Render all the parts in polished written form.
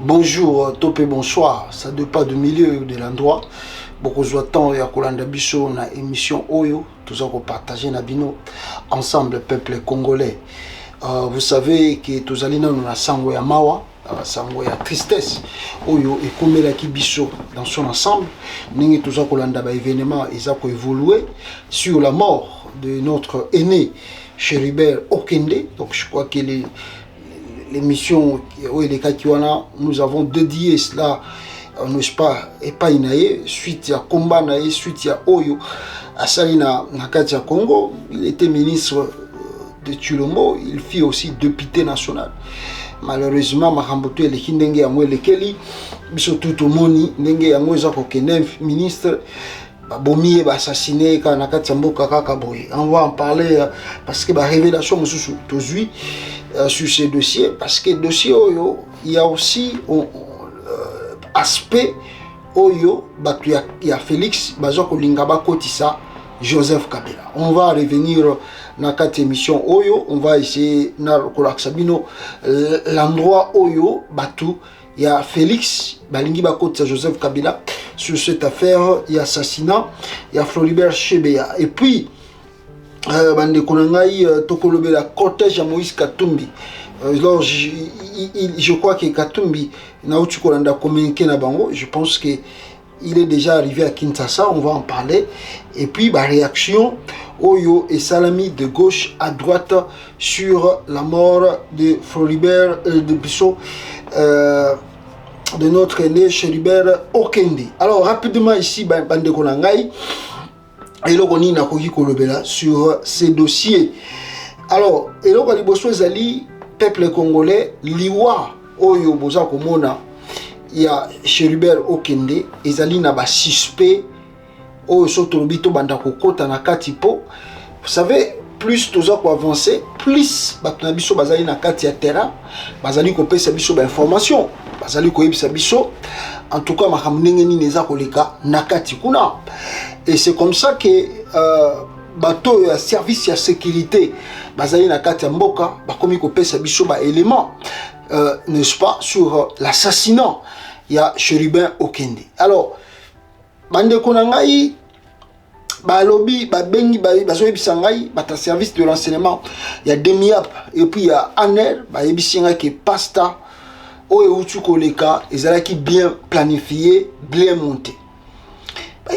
Bonjour, top et bonsoir. Ça dépend du milieu de l'endroit. Beaucoup de temps, il y a Kolanda Bisso, na émission Oyo. Tous on partager Nabino ensemble, peuple congolais. Vous savez que tous allons dans la sango ya mawa, sango ya tristesse. Oyo et comme la Bisso dans son ensemble. Nous tous on Kolanda ba événement, ils ont évolué sur la mort de notre aîné Chéribert Okende. Donc je crois que l'émission nous avons dédié cela, n'est-ce pas, et pas inaye, suite à combat naye, suite à Oyo, à Salina Nakatia Congo. Il était ministre de Tulombo, il fit aussi député national. Malheureusement, Mahamboto et les Kindenge Amwe Lekeli, surtout tout moni, Nenge Amwe Zako Kenev, ministre. Bomi est assassiné quand Nakatia Mboka Kakaboy. On va en parler parce que la révélation aujourd'hui sur ces dossiers, parce que dossier Oyo, il y a aussi aspect Oyo, il y a Félix, Bazoko Lingaba Kotissa, Joseph Kabila. On va revenir dans cette émission Oyo, on va essayer l'endroit Oyo, Batou, il y a Félix, Balingi Bakotissa, Joseph Kabila, sur cette affaire, il y a assassinat, il y a Floribert Chebeya. Et puis, bande konangai tokolobe la cortège à Moïse Katumbi. Alors je crois que Katumbi na utu kolanda communiqué na bango, je pense que il est déjà arrivé à Kinshasa, on va en parler. Et puis bah réaction Oyo et Salami de gauche à droite sur la mort de Floribert de Bissot de notre aîné Chéribert Okende. Alors rapidement ici bande konangai et là on a kolobela sur ces dossiers. Alors et là on zali peuple congolais liwa oyo boza komona il y a Chéribert Okende ezali na ba suspect oyo sotolobito banda kokota na katipo. Vous savez, plus toza ko avancer, plus bato na biso bazali na kati ya terrain, bazali ko pesa biso ba information, bazali ko yebisa biso en tout cas makamnenge ni neza koleka na kati kuna. Et c'est comme ça que bateau ya service ya sécurité bazali na kati ya mboka bakomi ko pesa biso ba élément n'est-ce pas sur l'assassinat ya Chéribert Okende. Alors bande konangai ba lobby ba bengi ba bazoyebisa ngai bata service de renseignement ya Demiap et puis ya Aner ba yebisinga ke pasta o eutu koleka ezalaki bien planifié, bien monté.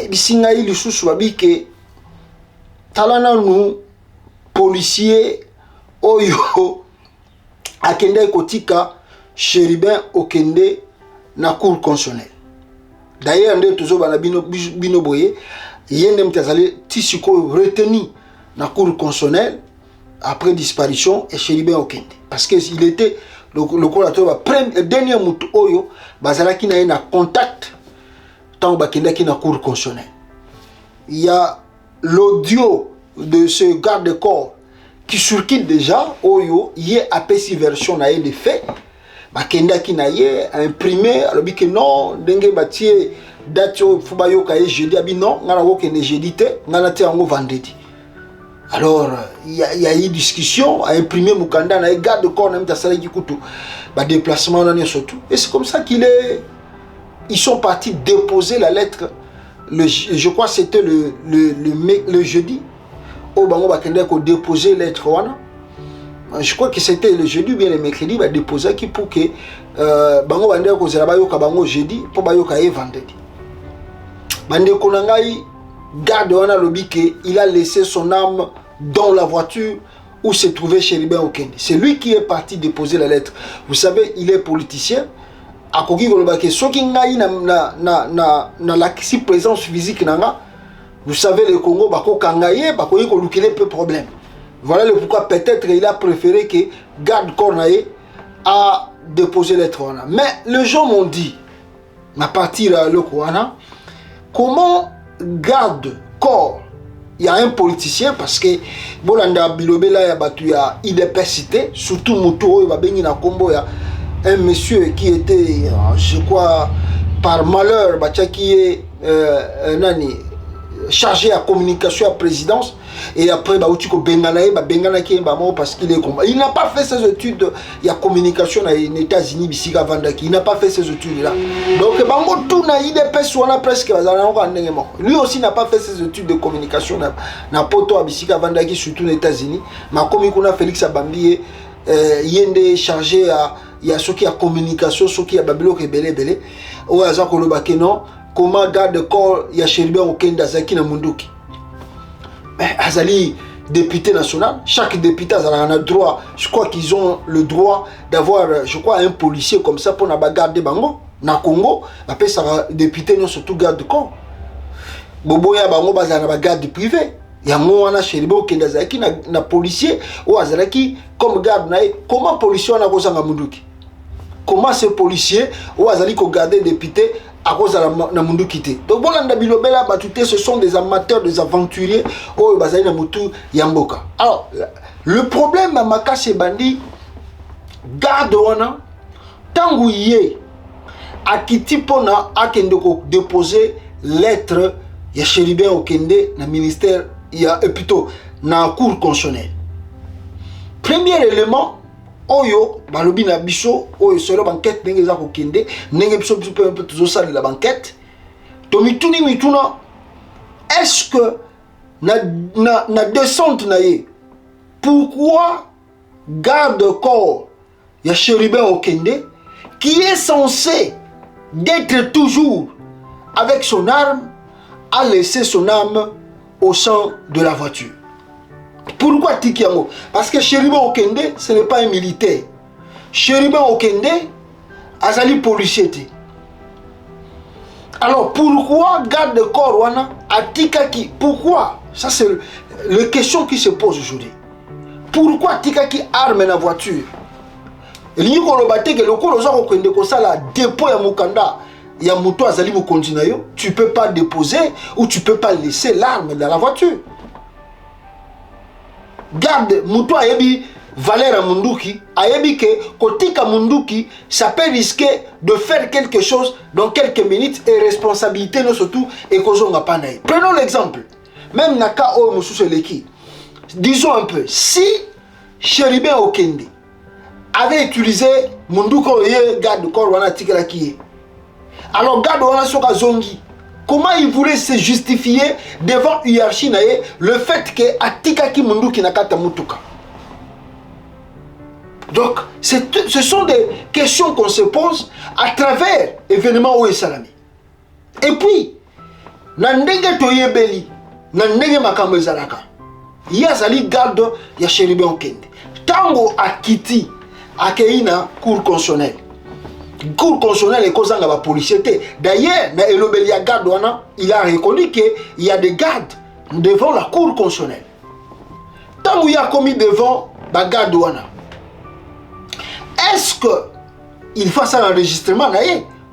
Bisinga ili susu babike talana nous policier oyo akende kotika Chéribert Okende na cour constitutionnelle. D'ailleurs ndé tozo bana bino boye yende mtazali tisiko retenu na cour constitutionnelle après disparition et Chéribert Okende parce que il était le collateur premier dernier mutu oyo bazalaki na contact tant bakendaki na cour constitutionnelle. Il y a l'audio de ce garde-corps qui circule déjà oyo yé apesi version na des faits bakendaki na yé imprimé alors que non ndenge batie date fubayo kaye jeudi abi non ngana ko kene jeudi te ngana te ngo vendredi. Alors il y a eu discussion à imprimer mukanda na garde-corps na mtasala kikutu ba déplacement na surtout et c'est comme ça ils sont partis déposer la lettre je crois que c'était le jeudi au bango bakende ko déposer lettre wana. Je crois que c'était le jeudi ou bien le mercredi ba déposer qui pour que bango bande ko zela ba yoka bango jeudi pour ba yoka vendredi. Bande konangai garde wana lobi que il a laissé son âme dans la voiture où se trouvait Chéribert Okende. C'est lui qui est parti déposer la lettre. Vous savez, il est politicien. Akoki kolobake soki ngai na la présence physique nanga. Vous savez le Congo bako kangaye bako yiko lukile peu problème. Voilà le pourquoi peut-être il a préféré que garde corps naé a déposé lettre wana. Mais les gens m'ont dit à partir à le wana comment garde corps il y a un politicien parce que bolanda bilobela ya batu ya idepsité surtout moto oyo babengi na kombo ya un monsieur qui était je crois par malheur batia qui est nani chargé à communication à présidence et après bah tu bengana qui parce qu'il est il n'a pas fait ses études il y a communication aux États-Unis bisika vandaki il n'a pas fait ses études là donc bango tout na il est presque lui aussi n'a pas fait ses études de communication na poto bisika vandaki surtout aux États-Unis ma comme kuna Félix Abambi yende chargé à il y a ceux qui a communication ceux qui a babilo ke belé ou aza ko loba ke non comment garde corps ya Chéribin Okende Zaki na Munduki azali député national chaque député a un droit je crois qu'ils ont le droit d'avoir je crois un policier comme ça pour na garder bango na Congo après ça député non surtout garde corps bobo ya bango bazana ba garde privé ya mwana Chéribin Okende Zaki na policier ou azalaki comme garde na comment policier na kozanga Munduki comment ce policier ou azali ko garder député à cause de la mundu quitté. Donc bon landa bilobela batute ce sont des amateurs, des aventuriers oh bazali na mutu yamboka. Alors le problème à Makase Bandi garde wana tangu yé akiti pona akende ko déposer lettre ya Chéribin Okende na ministère ya plutôt na cour constitutionnelle. Premier élément oyo balobi na biso oyo solo banquette ndenge za kokende ndenge biso peu toujours ça de la banquette to mituni mituna est-ce que na descente na ye pourquoi garde corps ya Chéribin Okende qui est censé d'être toujours avec son arme a laissé son arme au sein de la voiture. Pourquoi Tikiango? Parce que Chéribin Okende, ce n'est pas un militaire. Chéribin Okende, azali policier. Alors pourquoi garde corps wana atikaki? Pourquoi? Ça c'est la question qui se pose aujourd'hui. Pourquoi tikaki arme na voiture? Ligo lo bateke le ko loza okende ko sala dépôt ya mukanda ya muto azali mokonzi na yo, tu peux pas déposer ou tu peux pas laisser l'arme dans la voiture. Garde, Moutou ayebi Valère Munduki, ayebi que Kotika Munduki, ça peut risquer de faire quelque chose dans quelques minutes et responsabilité non surtout et kozonga panaï. Prenons l'exemple, même Naka O Moussou Leki, disons un peu, si Chéribin Okende avait utilisé Munduko ye garde corps wana tikela kiye, alors garde wana soka zongi. Comment il voulait se justifier devant hiérarchie nae le fait que atikaki Munduki nakata mutuka. Donc ce sont des questions qu'on se pose à travers événements où est salami. Et puis na ndenge toyebeli na ndenge makambo ezalaka yazali garde ya Chéribin Okende tango akiti akeina cour constitutionnelle. Cour constitutionnelle et kozanga ba policier. D'ailleurs, na elobeli ya garde wana, il a reconnu qu'il y a des gardes devant la cour constitutionnelle. Tant qu'il y a commis devant la garde wana, est-ce que il faut ça l'enregistrement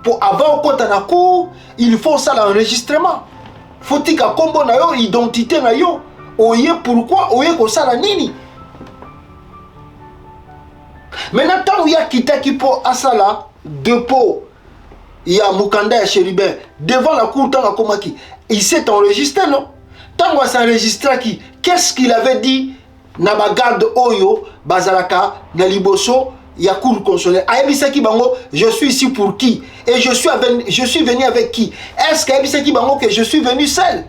pour avoir compte na cour, il faut ça l'enregistrement. Faut-il que combo na yo identité na yo, oye pourquoi oye ko ça la nini. Maintenant tant qu'il y a kitaki pour asala dépôt, il y a Mukanda et Chéribin devant la cour dans la Komaki. Il s'est enregistré, non? Tant qu'on s'est enregistré, qu'est-ce qu'il avait dit? Nabagarde Oyo, Bazalaka, Naliboso, il y a cour constitutionnelle. Aebisaki Bango, je suis ici pour qui? Et je suis venu avec qui? Est-ce qu'Aebisaki Bango que je suis venu seul?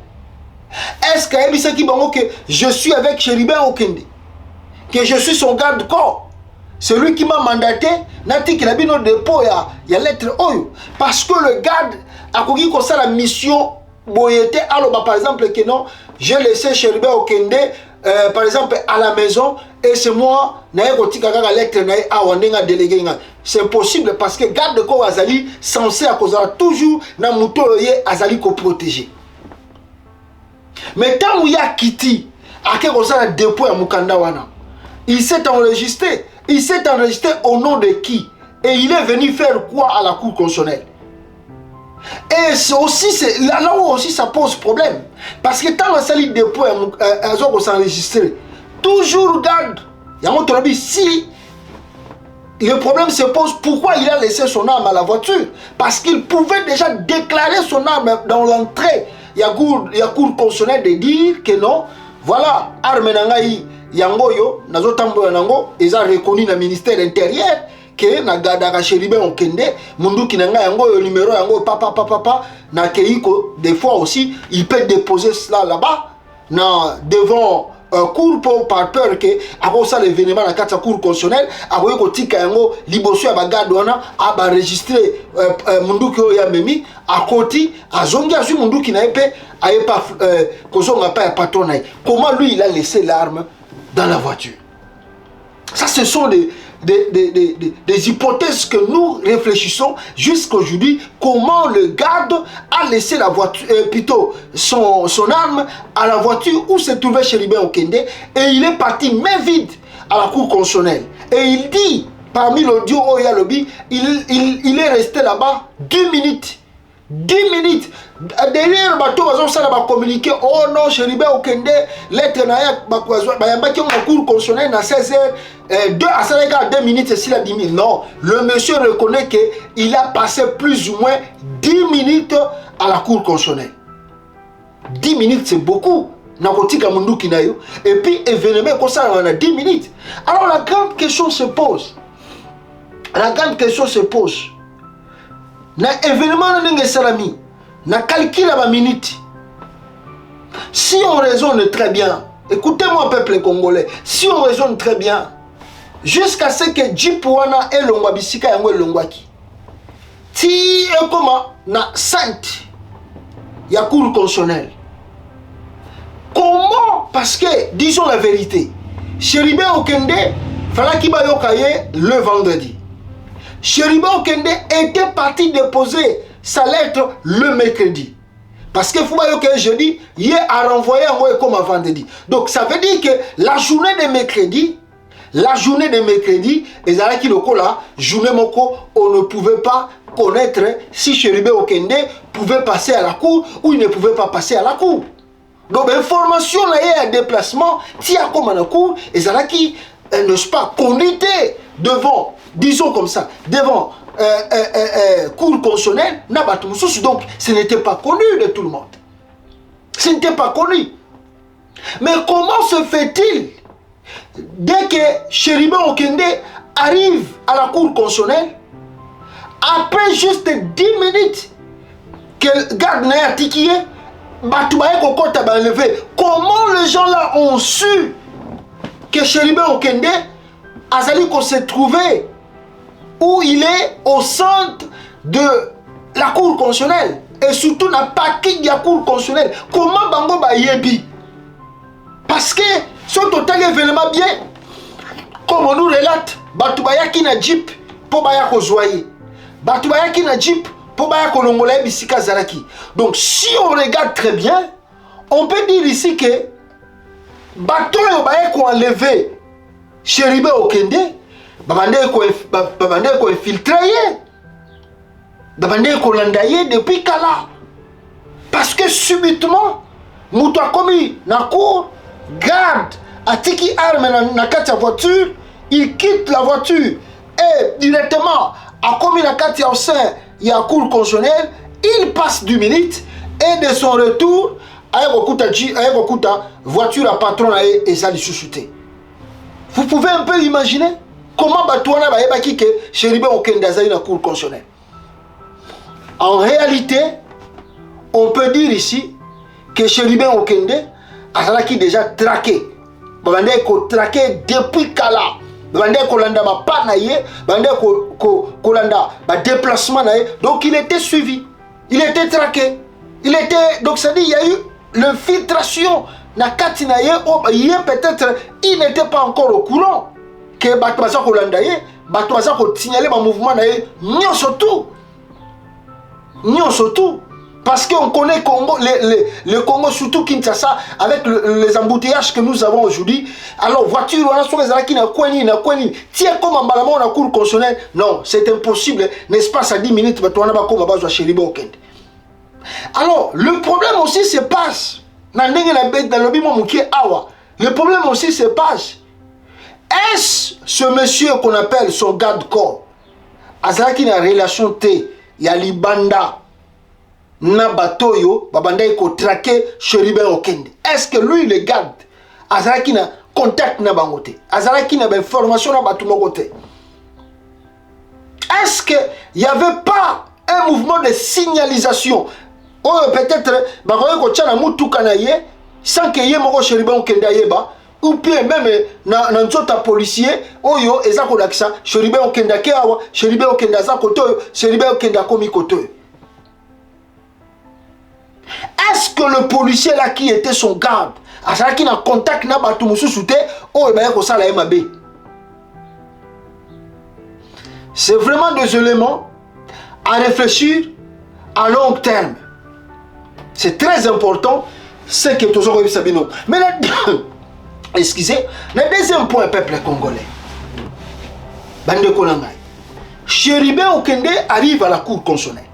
Est-ce qu'Aebisaki Bango que je suis avec Chéribin Okende? Que je suis son garde-corps? Celui qui m'a mandaté, Nati qui a mis notre dépôt, il y a lettre Oyo. Parce que le garde a connu comme ça la mission Boyete. Alors, par exemple, que non, j'ai laissé Chéribin Okende, par exemple, à la maison, et c'est moi, la lettre, délégué. C'est possible parce que garde de corps Azali, censé à cause toujours, na mouto Azali ko protéger. Mais tant où il y a Kiti, à quel cause le dépôt à Mukanda Wana, il s'est enregistré. Il s'est enregistré au nom de qui? Et il est venu faire quoi à la cour constitutionnelle? Et c'est aussi, là où aussi ça pose problème. Parce que tant que le dépôt est enregistré, toujours garde. Si le problème se pose, pourquoi il a laissé son arme à la voiture? Parce qu'il pouvait déjà déclarer son arme dans l'entrée. Il y a cour constitutionnelle de dire que non, voilà arme na ngai yango yo nazotambola nango eza reconnu na ministère intérieur que na gadaka Chéribin Okende munduki na ngai yango yo numéro yango papa na keiko des fois aussi il peut déposer cela là-bas na devant cour par peur que avant ça l'événement na kati cour constitutionnelle akoyi kotika yango liboso ya bagade wana aba enregistrer munduki oyo ya memi akoti azongi azwi munduki na epe ayepa kozonga pa ya patron na. Comment lui il a laissé l'arme dans la voiture? Ça ce sont des hypothèses que nous réfléchissons jusqu'aujourd'hui. Comment le garde a laissé la voiture, plutôt son arme à la voiture où se trouvait Chéribin Okende, et il est parti main vide à la cour constitutionnelle. Et il dit, parmi l'audio Oya Lobby, il est resté là-bas 10 minutes. 10 minutes. Derrière bateau, ça va communiquer. Oh non, Chéribin Okende, lettre na cour constitutionnelle na 16h. 2 minutes, c'est s'il a 10 minutes. Non, le monsieur reconnaît qu'il a passé plus ou moins 10 minutes à la cour constitutionnelle. 10 minutes, c'est beaucoup. Et puis, événement comme ça, on a 10 minutes. Alors, la grande question se pose. Na événement n'enge salami, na calcul à ma minute. Si on raisonne très bien, écoutez-moi peuple congolais, si on raisonne très bien, jusqu'à ce que Jeep wana et longwa bisika yango longwaki. Si comment na sainte ya cour constitutionnelle. Comment? Parce que disons la vérité, Chéribin Okende fallait qu'il bayokaye le vendredi. Chéribin Okende était parti déposer sa lettre le mercredi. Parce que Foubayo que jeudi, il a renvoyé un comme vendredi. Donc ça veut dire que la journée de mercredi, et ça qui le là, journée moko, on ne pouvait pas connaître si Chéribin Okende pouvait passer à la cour ou il ne pouvait pas passer à la cour. Donc l'information là est un déplacement, si à comme à la cour, et ça qui n'est pas conduite devant, disons comme ça, devant cour constitutionnelle, donc ce n'était pas connu de tout le monde. Ce n'était pas connu. Mais comment se fait-il dès que Chéribin Okende arrive à la cour constitutionnelle, après juste 10 minutes que garde n'a tiqué, comment les gens là ont su que Chéribin Okende Azali qu'on s'est trouvé où il est au centre de la cour constitutionnelle et surtout n'a pas quitté la cour constitutionnelle. Comment Bango ba yebi? Parce que ce total événement bien, comme on nous relate, Batubaya qui na jeep pour baya ko zoyer, Batubaya qui na jeep pour baya ko longola bisika zalaki. Donc si on regarde très bien, on peut dire ici que bateau yo baya ko enlever Chéribin Okende, babande ko infiltré, babande ko landaye depuis Kala. Parce que subitement, moutou a commis na cour, garde, a tiki arme na kati voiture, il quitte la voiture et directement a commis la kati au sein, il y a cour constitutionnelle, il passe 2 minutes et de son retour, avec voiture à patron et ça lui chouchouté. Vous pouvez un peu imaginer comment Batouana va ébaki que Chéribin Okende a la cour constitutionnelle. En réalité, on peut dire ici que Chéribin Okende a déjà traqué. Babande ko traqué depuis Kala. Babande ko landa ba panaye, babande ko landa ba déplacement naye. Donc il était suivi. Il était traqué. Il était donc ça dit il y a eu l'infiltration. Na katinaye peut-être il n'était pas encore au courant que Batouaza ko landaye, Batouaza ko signaler ma mouvement naye, nyon surtout. Parce qu'on connaît Congo, le Congo, surtout Kinshasa, avec les embouteillages que nous avons aujourd'hui. Alors, voiture, on a sur les qui n'a quoi ni, tiens, comme en balamon, on a cour constitutionnelle. Non, c'est impossible, n'est-ce pas, ça 10 minutes, on a comme à base de Chéribin Okende. Alors, le problème aussi se passe. Le problème aussi se passe. Est-ce ce monsieur qu'on appelle son garde-corps, Azaki na relation T, Yali Banda, na batoyo babanda ko traquer Chéribin Okende. Est-ce que lui le garde azalaki na contact na bango te, azalaki na information na bato moko te. Est-ce qu'il n'y avait pas un mouvement de signalisation? Oh, peut-être, sans que y ait mon chéribon kendayeba, ou bien même dans un policier, oh yo, et ça qu'on a ça, chéribon kendakeawa, chéribon kendaza koto, chéribon kendakomi koto. Est-ce que le policier là qui était son garde, à ça qui n'a contact n'a pas tout monsieur souté, oh, et bien, ça la MAB. C'est vraiment des éléments à réfléchir à long terme. C'est très important ce que tous ont réussi. Mais là, excusez, le deuxième point, peuple congolais. Bande Konangai. Chéribé Okende arrive à la cour constitutionnelle.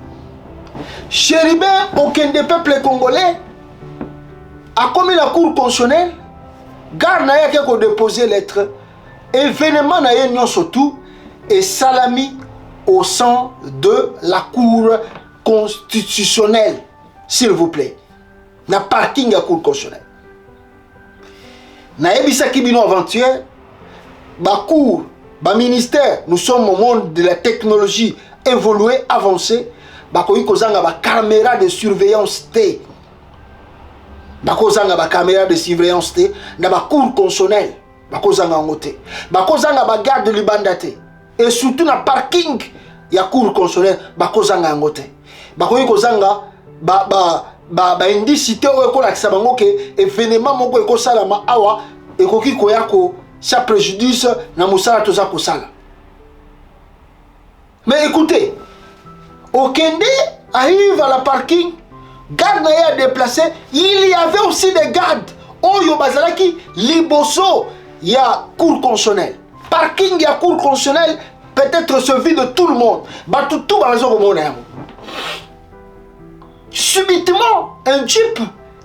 Chéribé Okende, peuple congolais, a commis la cour constitutionnelle, garde n'a y'a qu'à déposer lettre, événement n'a y'a surtout, et salami au sein de la cour constitutionnelle, s'il vous plaît. Na parking à cour constitutionnelle. Na ebisa kibino avant-hier, ba cour, ba ministère, nous sommes au monde de la technologie évoluée, avancée, ba koyi kozanga ba caméra de surveillance T. Ba kozanga ba caméra de surveillance T, na ba cour constitutionnelle, ba kozanga ngote. Ba kozanga ba garde libanda T. Et surtout na parking ya cour constitutionnelle, ba kozanga ngote. Ba koyi kozanga ba indicité oyo ko lakisa bango ke événement moko eko salama awa ekoki koya ko sa préjudice na musala toza ko sala. Mais écoutez, Okende arrive à la parking, garde na ya déplacé, il y avait aussi des gardes oyo bazalaki liboso ya cour constitutionnelle. Parking ya cour constitutionnelle peut-être se vide de tout le monde. Ba tout balazo ko mona. Subitement, un jeep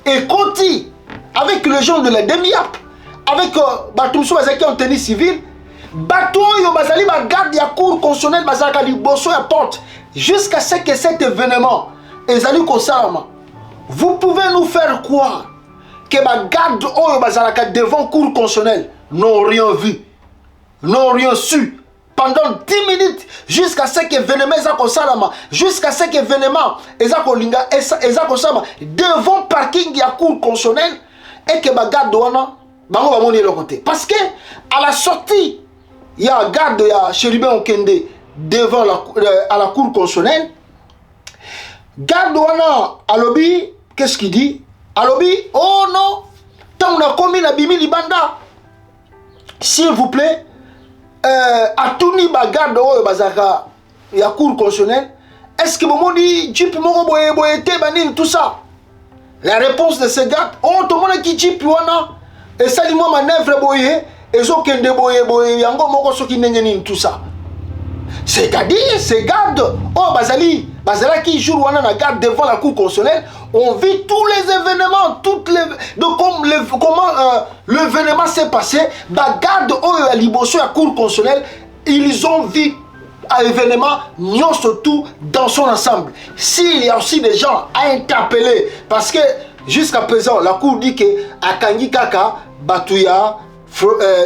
est conti avec le gens de la demi-app, avec Batumso Bazaki en tenue civile, Bato yo bazali ba garde ya cour constitutionnelle bazaka liboso ya porte jusqu'à ce que cet événement ezali kosalama. Vous pouvez nous faire croire que ba garde oyo bazalaka devant cour constitutionnelle n'ont rien vu, n'ont rien su pendant 10 minutes jusqu'à ce que l'événement jusqu'à ce que l'événement devant parking ya cour constitutionnelle et que ba garde wana bango ba moni le côté parce que à la sortie il y a garde ya Chéribé Okende devant à la cour constitutionnelle. Garde wana alobi, qu'est-ce qu'il dit? Alobi, oh non, tant on a commis la bimi libanda, s'il vous plaît, à tout ni bagarde oyo bazaka ya cour constitutionnelle, est-ce que mon dit jeep moko boye te banine tout ça? La réponse de ce gars, oh tout le monde qui jeep wana et ça dit moi manœuvre boye et zo kende boye yango moko soki ndenge tout ça. C'est-à-dire ces gardes oh bazala qui jour wana na garde devant la cour constitutionnelle, on vit tous les événements, toutes les donc comment l'événement s'est passé, ba garde oh à liboso à cour constitutionnelle, ils ont vu l'événement non surtout dans son ensemble. S'il y a aussi des gens à interpeller parce que jusqu'à présent la cour dit que à Kangi Kaka Batuya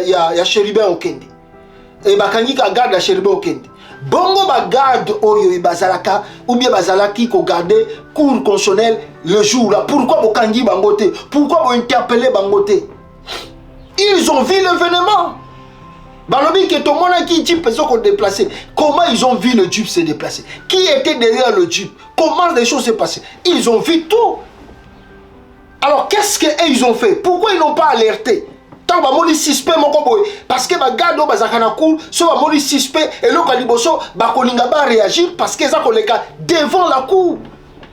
ya Chéribé Okende et Bakangi Kaka garde à Chéribé Okende. Bongo ba garde oyo bazalaka ou bien bazalaki ko garder cour constitutionnelle le jour là. Pourquoi bokangi bangote? Pourquoi bo interpeller bangote? Ils ont vu l'événement. Balobi que tout le monde qui jeep se sont déplacés. Comment ils ont vu le jeep se déplacer? Qui était derrière le jeep? Comment les choses se passaient? Ils ont vu tout. Alors qu'est-ce qu'ils ont fait? Pourquoi ils n'ont pas alerté? Tant que moni suspect parce que ba garde bazaka na cour so ba moni suspect et le kaliboso ba kolinga ba réagir parce que ça koleka devant la cour.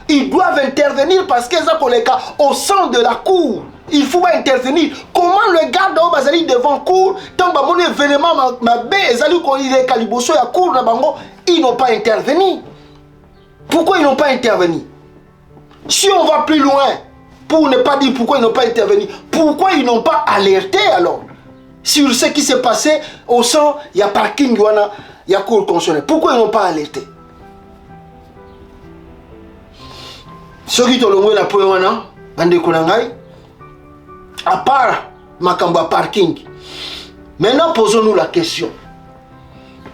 Ils doivent intervenir parce que ça koleka au sein de la cour. Il faut intervenir. Comment le garde bazali devant cour tant ba moni événement ma bé ezali ko ile kaliboso ya cour na bango, ils n'ont pas intervenu. Pourquoi ils n'ont pas intervenu? Si on va plus loin, pour ne pas dire pourquoi ils n'ont pas intervenu, pourquoi ils n'ont pas alerté alors sur ce qui s'est passé au sein, il y a parking, il y a cour constitutionnelle. Pourquoi ils n'ont pas alerté? Ceux qui ont le moins la à part Makamba parking. Maintenant, posons-nous la question.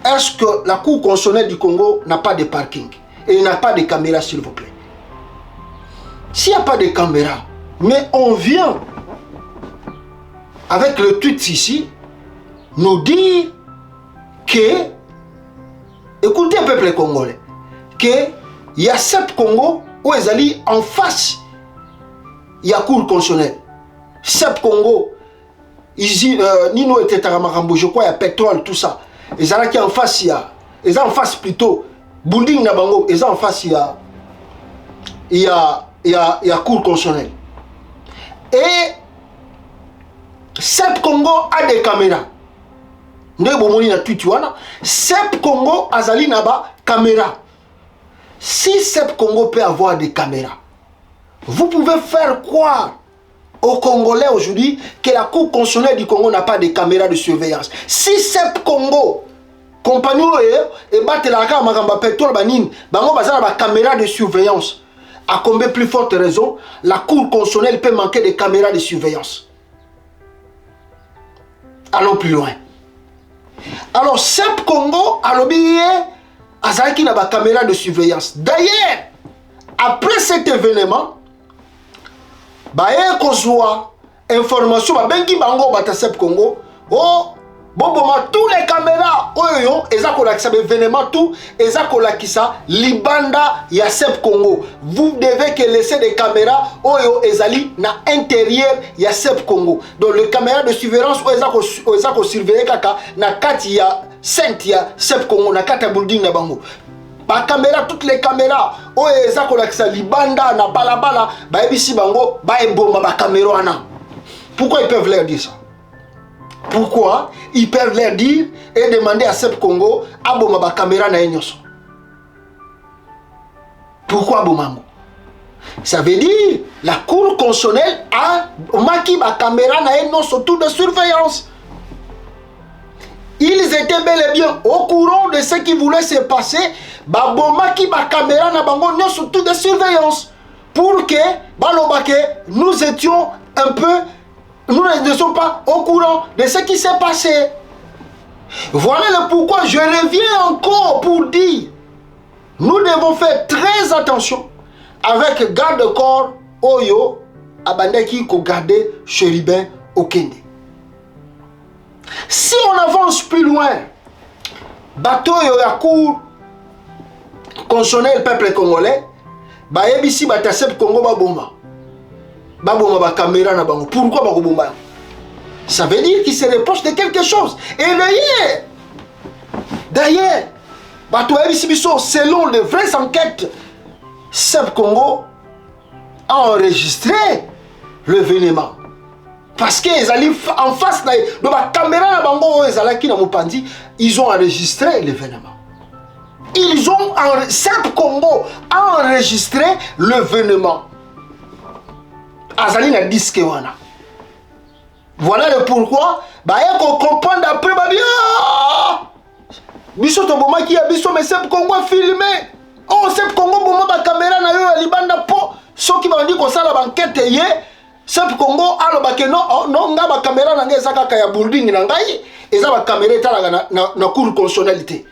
Est-ce que la Cour constitutionnelle du Congo n'a pas de parking et n'a pas de caméra, s'il vous plaît? S'il n'y a pas de caméra, mais on vient avec le tweet ici nous dire que, écoutez le peuple congolais, que il y a 7 Congo où ils allaient en face, il y a Cour constitutionnelle. 7 Congo, Nino était Taramarambo, je crois, il y a pétrole, tout ça. Ils allaient en face, ils en face plutôt, building Nabango, ils en face, il y a Cour constitutionnelle. Et 7 Congo a des caméras. Sep Congo azali naba caméra. Si Sep Congo peut avoir des caméras, vous pouvez faire croire aux Congolais aujourd'hui que la Cour constitutionnelle du Congo n'a pas de caméras de surveillance. Si Sep Congo, compagnie et battre la caméra pétrole banine, bango bazana ba caméra de surveillance. À combien plus forte raison, la Cour constitutionnelle peut manquer de caméras de surveillance. Allons plus loin. Alors, Sep Congo a l'obéi à qui n'a pas caméra de surveillance. D'ailleurs, après cet événement, qu'on soit information, bengi bango bata Sep Congo, oh, boboma tous les caméras, oh yo, ezako ça événement tout, ezako ça libanda ya Sep Congo. Vous devez que laisser des caméras, oh yo, ezali na intérieur ya Sep Congo. Donc les caméras de surveillance, oh ezako surveiller kaka na kati ya sent ya Sep Congo, na kati ya building na bango. Ba caméra, toutes les caméras, oh ezako ça libanda na balabala, ba ebisi bango, ba eboma ba caméra ana. Pourquoi ils peuvent leur dire ça? Pourquoi ils peuvent leur dire et demander à Sep Congo aboma ba caméra na enyoso? Pourquoi bomango? Ça veut dire la Cour constitutionnelle a maki ba caméra na enyoso tout de surveillance. Ils étaient bel et bien au courant de ce qui voulait se passer. Ba bomaki ba caméra na bango nyoso tout de surveillance pour que balobake nous étions un peu, nous ne sommes pas au courant de ce qui s'est passé. Voilà le pourquoi je reviens encore pour dire, nous devons faire très attention avec garde-corps Oyo Abandeki ko garder Chérubin Okende. Si on avance plus loin, bateau yo ya Cour constitutionnelle peuple congolais, ba yebisi bata Sep Congo ba bomba ba caméra na bango. Pourquoi ba bomba? Ça veut dire qu'il se reproche de quelque chose. Et d'ailleurs, bateau yebisi biso selon les vraies enquêtes, Sep Congo a enregistré l'événement. Parce qu'ils allaient en face de la caméra na bango ezalaki na mopandi, ils ont enregistré l'événement. Sep Congo a enregistré l'événement. Azali na disque wana. Voilà le pourquoi. Bah qu'on comprend après bah bien. Biso to boma ki ya biso mais Sep Congo a filmé. Oh Sep Congo boma ba caméra na yo libanda po. Soki ba ndi ko sala banquete ye. Sep Congo alobake non nga ba caméra na ngeza kaka ya building na ngai eza ba caméra etala na cour constitutionnalité.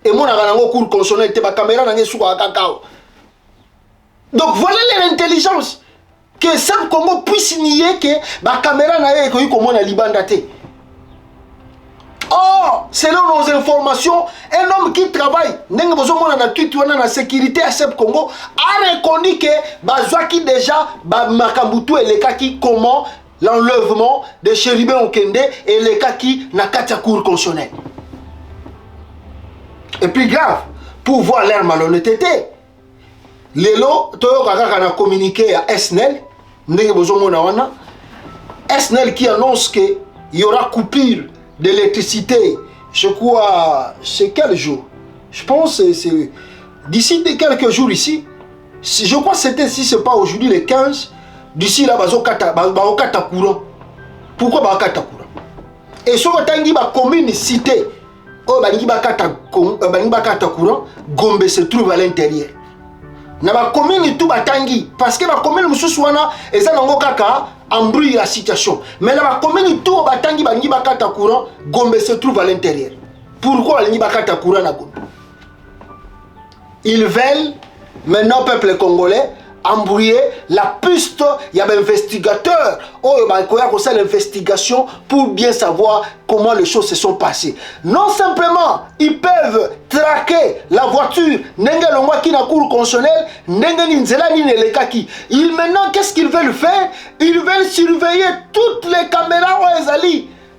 Et mon nango cour constitutionnalité ba caméra na ngesu ka kakao. Donc voilà l'intelligence que Sep Congo puisse nier que ba caméra na ye ko yiko na libanda te. Or, selon nos informations, un homme qui travaille dans la sécurité à Sep Congo a reconnu que Bazouaki déjà Makambutu et les Kaki comment l'enlèvement de Chérubin Okende et les Kaki na Katia Cour constitutionnelle. Et plus grave, pour voir leur malhonnêteté, Lelo Toyo Kaka a communiqué à SNEL, SNEL qui annonce qu'il y aura coupure d'électricité, je crois, c'est quel jour? Je pense que c'est d'ici quelques jours ici. Je crois que c'était, si ce n'est pas aujourd'hui le 15, d'ici là, Bazokata courant. Pourquoi Bazokata courant? Et sur le temps, il y a une commune cité, Bazokata courant, Gombe se trouve à l'intérieur. Na ba commune tout batangi parce que ba commune mususu wana eza nango kaka embrouille la situation. Mais là, commune tout batangi bangi bakata courant, Gombe se trouve à l'intérieur. Pourquoi les bakata courant na Gombe? Ils veulent maintenant peuple congolais embrouiller la piste. Il y a un investigateur l'investigation pour bien savoir comment les choses se sont passées. Non simplement ils peuvent traquer la voiture qui na cour constitutionnelle. Ils maintenant qu'est-ce qu'ils veulent faire? Ils veulent surveiller toutes les caméras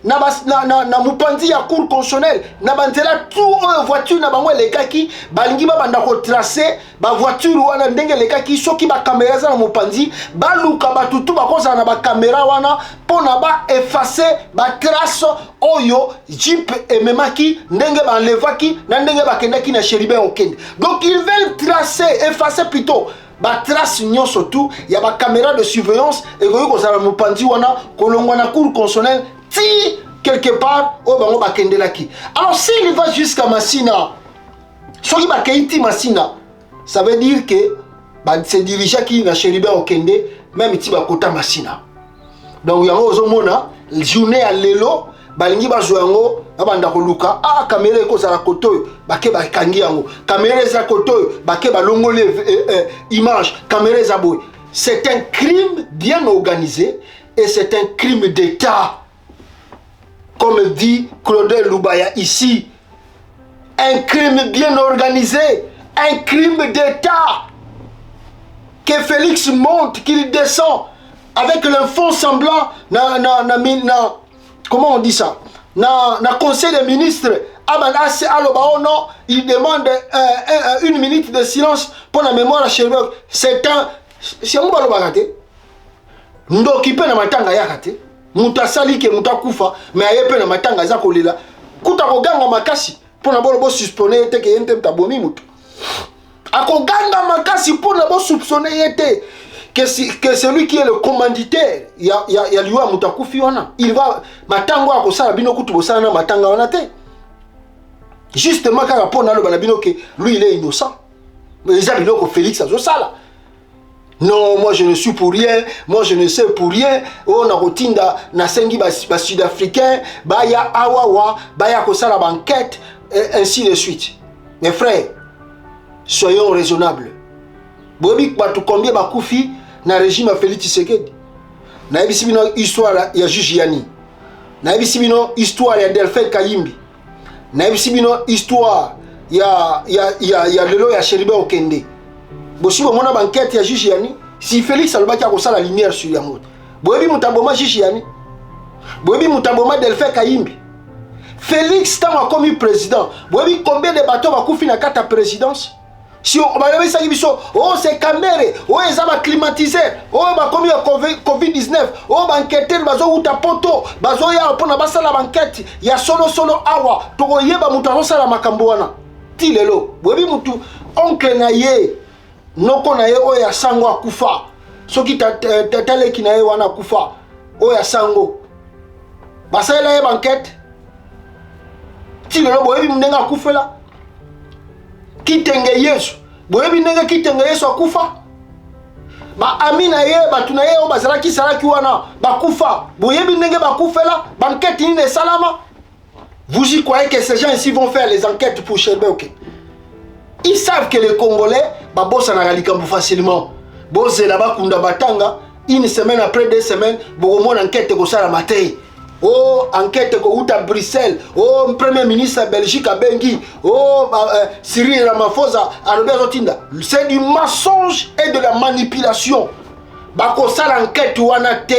na mupanzi ya cour constitutionnelle na banzela tout voiture na bango elekaki balingi babanda ko tracer ba voiture wana ndenge elekaki soki ba caméra za na mupanzi baluka batutu bakoza na ba caméra wana pona ba effacer ba trace oyo jeep ememaki ndenge ba enlevaki na ndenge bakendaki na Chéribin Okende. Donc ils veulent tracer, effacer plutôt ba trace nyonso tout ya ba caméra de surveillance et ko za na mupanzi wana kolongwa na cour constitutionnelle si quelque part au bango bakendelaki. Alors s'il va jusqu'à Massina, soki bakeiti Massina, ça veut dire que se dirigeant qui na Chéribin Okende même ti bakota Massina. Donc yango ozomona journée à lelo balingi bazwa yango abanda koluka caméra ko za koto bake bakangi yango caméra za koto bake balongole image caméra za boy. C'est un crime bien organisé et c'est un crime d'État. Comme dit Claudel Loubaya ici, un crime bien organisé, un crime d'État. Que Félix monte, qu'il descend avec le fond semblant, comment on dit ça? Na conseil des ministres, il demande une minute de silence pour la mémoire à Chéribin. C'est un... C'est un peu de n'occupé na matanga yakate. Mutasali ke mutakufa mais ayepe na matanga za kolela kuta koganga makasi pona bo suspendre te ke yente mtabomi mutu akoganga makasi pona bo soupçonner yete que celui qui est le commanditaire ya liwa mutakufi wana il va matango akosala bino kutu bosala na matanga wana te justement kaka pona lo bana bino ke lui il est innocent mais ils ont Félix azosala. Non, moi je ne suis pour rien, moi je ne sais pour rien. Oh, na rotinda, na sengi ba sud-africain, baya awawa, baya kosala banquette, et ainsi de suite. Mes frères, soyons raisonnables. Bobi batu combien bakufi na régime Félix Tshisekedi. Na ebisi bino histoire ya juge Yani. Na ebisi bino histoire ya Delphin Kayimbi. Na ebisi bino histoire ya lelo ya Chéribin Okende. Si vous avez une enquête, il y a juge Yani. Si Félix a la lumière sur Yango. Boebi Mutaboma juge Yani. Boebi Mutaboma Delphin Kayimbi. Félix a commis président. Boebi combien de bateaux va couper dans la présidence? Si on va dire ça, oh c'est caméré, oh ils ont climatisé, oh bah commis Covid-19, oh banqueter bazo uta poto, bazo ya pona basa la banquette, ya solo awa, to yeba mutaro sala makambo wana. Tilelo, boebi mutu oncle na ye. Noko na ye oya sango akufa soki tataleki na ye wana akufa oya sango basala ye banquette ti lelo boyebi mnenga akufela kitenge Yesu boyebi ndenga kitenge Yesu akufa ba amina ye batu na ye o bazalaki salaki wana bakufa boyebi ndenge bakufela banquette ni ne salama. Vous y croyez que ces gens ici vont faire les enquêtes pour Chéribin Okende? Ils savent que les Congolais bossent en Agalikambo facilement. Bossent là-bas Kunda Batanga, une semaine après 2 semaines, bon enquête ko sala matin. Oh enquête ko uta Bruxelles. Oh premier ministre Belgique à Bengi. Oh Cyril Ramaphosa à Robert Otinda. C'est du mensonge et de la manipulation. Bako sala enquête wana te.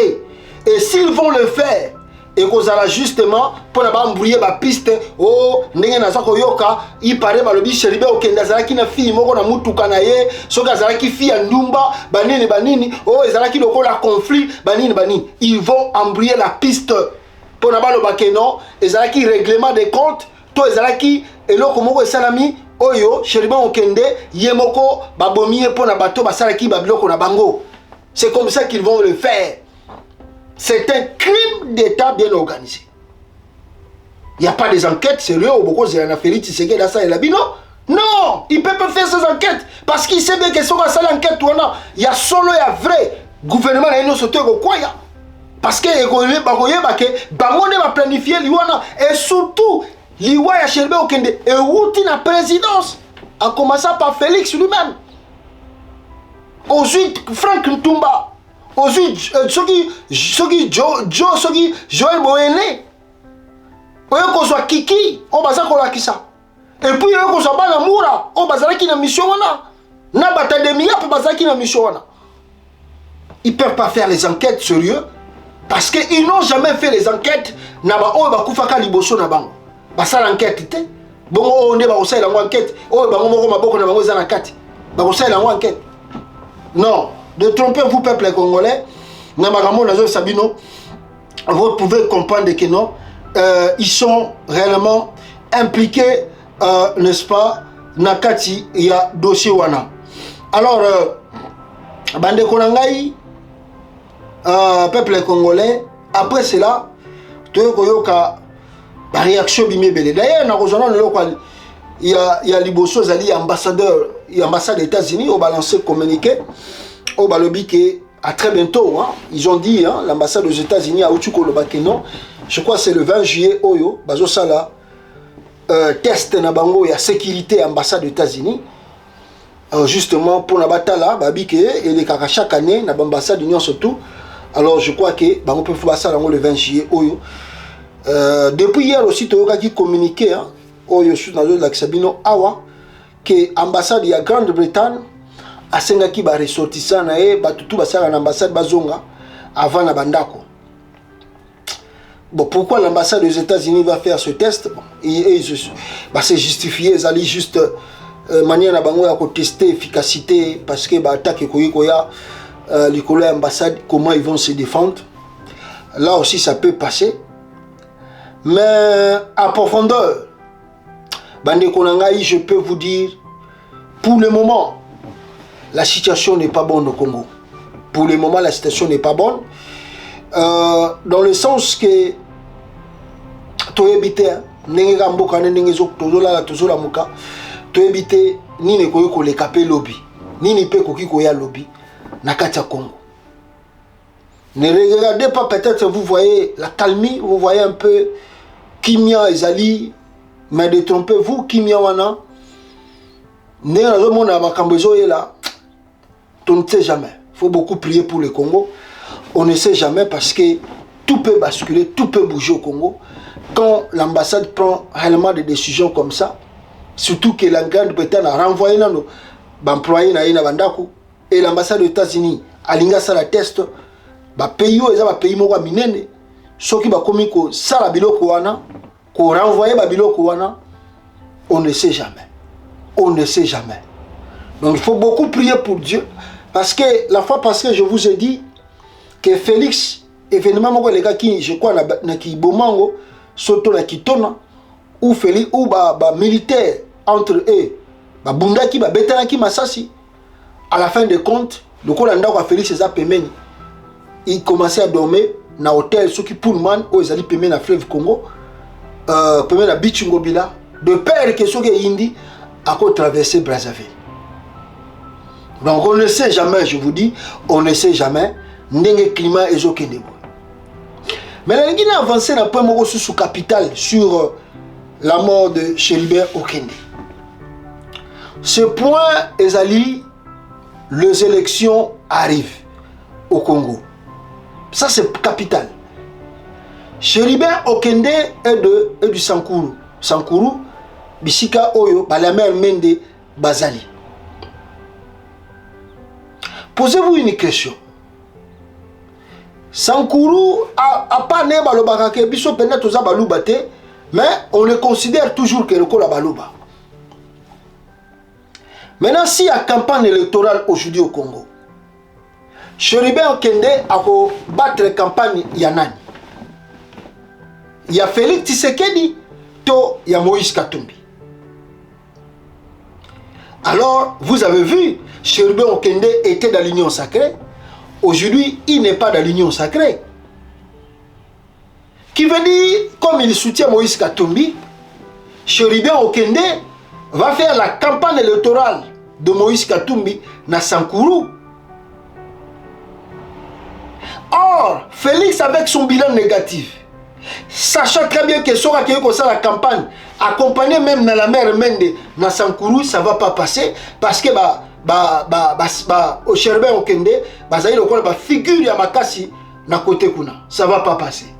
Et s'ils vont le faire, et qu'on a justement pour ne pas embrouiller la piste. Oh ndenge na zako yoka il paraît balobi Chéribin Okende zalaki na fille moko na mutuka na ye soka zalaki fille ndumba banini oh ezalaki lokola conflit banini ils vont embrouiller la piste pour na baloba ke non ezalaki règlement des comptes to ezalaki eloko moko esalami oyo Chéribin Okende yemoko babomi pour na bato basalaki babiloko na bango. C'est comme ça qu'ils vont le faire. C'est un crime d'État bien organisé. Il n'y a pas des enquêtes sérieuses au Boko Zéana Félix Tshisekedi dans ça et la bino. Non, il ne peut pas faire ces enquêtes parce qu'il sait bien que si on a ça l'enquête, il y a solo et vrai gouvernement et nous sauter au quoi. parce que bango va planifier liwana et surtout liwa ya Shelbe Okende et outi na présidence en commençant par Félix lui-même ensuite Frank Ntumba ensuite soki Joël Moene oyo kozwa Kiki o baza kolakisa et puis oyo kozwa bana Moura o bazalaki na mission wana na batademia pe bazalaki na mission wana. Ils peuvent pas faire les enquêtes sérieux parce qu'ils n'ont jamais fait les enquêtes na ba oyo bakufaka liboso na bango basala enquête te bongo oyo nde bakosala yango enquête oyo bango moko maboko na bango eza na kati bakosala yango enquête. Non, ne trompez-vous peuple congolais na makambo nazo sabino vous pouvez comprendre que non ils sont réellement impliqués n'est-ce pas na kati ya dossier wana. Alors bande konangai peuple congolais après cela toyo koyoka la réaction bimebele d'ailleurs na kozona lelo kwa il y a liboso zali ambassadeur ambassade des États-Unis au balancé communiqué au balobi que à très bientôt hein, ils ont dit hein, l'ambassade aux États-Unis a utuko le bakeno je crois c'est le 20 juillet oyo bazo sala test na bango ya sécurité ambassade des États-Unis justement pour la batala babi que et les kaka chaque année na ambassade d'Union surtout. Alors je crois que bango peut faire ça le 20 juillet oyo depuis hier aussi toyoka qui communiqué hein oyo sur dans la Sabino awa que ambassade ya Grande-Bretagne asengaki ba ressortissant na e batutu basala na ambassade bazonga avant na bandako. Bon, pourquoi l'ambassade des États-Unis va faire ce test? Bon, c'est justifié, ils allaient juste manière na bango ya tester efficacité parce que ba attaque koya les collègues ambassades comment ils vont se défendre. Là aussi ça peut passer. Mais à profondeur, bande konangai, je peux vous dire pour le moment la situation n'est pas bonne au Congo. Pour le moment la situation n'est pas bonne. Dans le sens que tu habites ndenge ka mboka ndenge zo tozola tozola muka tu habites ni ne koyo ko le kapé lobby ni ni pe koki ko ya lobby na kati ya Congo. Ne regardez pas, peut-être vous voyez la calmie, vous voyez un peu Kimia ezali, mais détrompez-vous Kimia wana ndenge nazo mona makambo ezoye là, on ne sait jamais. Il faut beaucoup prier pour le Congo. On ne sait jamais parce que tout peut basculer, tout peut bouger au Congo. Quand l'ambassade prend réellement des décisions comme ça, surtout que la Grande-Bretagne a renvoyé nos employés na bandako et l'ambassade des États-Unis a linga la test, ba pays oyo eza ba pays moko minene, soki ba komi ko sala biloko wana, ko renvoyer ba biloko wana, on ne sait jamais. On ne sait jamais. Donc il faut beaucoup prier pour Dieu parce que la fois passée je vous ai dit que Félix événement moko les gars qui je crois na ki bomango soto na kitona ou Félix ou ba militaire entre eux ba bundaki ba betanaki masasi à la fin de compte le kolanda kwa Félix eza pemeni il commençait à dormir na hôtel soki Pullman ou ezali pemeni na fleuve Congo pemeni na beach Ngobila de peur que soki indi à quoi traverser Brazzaville. Donc on ne sait jamais, je vous dis, on ne sait jamais ndenge climat ezokende. Mais la Guinée a avancé d'un point moko sous capital sur la mort de Shelbe Okende. Ce point ezali, les élections arrivent au Congo. Ça c'est capital. Shelbe Okende est du Sankuru. Sankuru, Bisika Oyo, Balamer Mende Bazali. Posez-vous une question. Sankuru a pas né balobaka ke biso peut-être oza baluba te, mais on le considère toujours que le kola baluba. Maintenant, si il y a campagne électorale aujourd'hui au Congo, Shelbe Okende a battre la campagne Yanani. Il y a Félix Tshisekedi, to il y a Moïse Katumbi. Alors, vous avez vu, Shelbe Okende était dans l'union sacrée. Aujourd'hui, il n'est pas dans l'union sacrée. Qui veut dire, comme il soutient Moïse Katumbi, Shelbe Okende va faire la campagne électorale de Moïse Katumbi dans Sankuru. Or, Or, Félix avec son bilan négatif, sachant très bien que Sora qui est comme ça la campagne, accompagné même dans la mer Mende, dans Sankourou, ça ne va pas passer parce que au Cherben au Kende, il y a une figure ya makasi na côté kuna, ça ne va pas passer.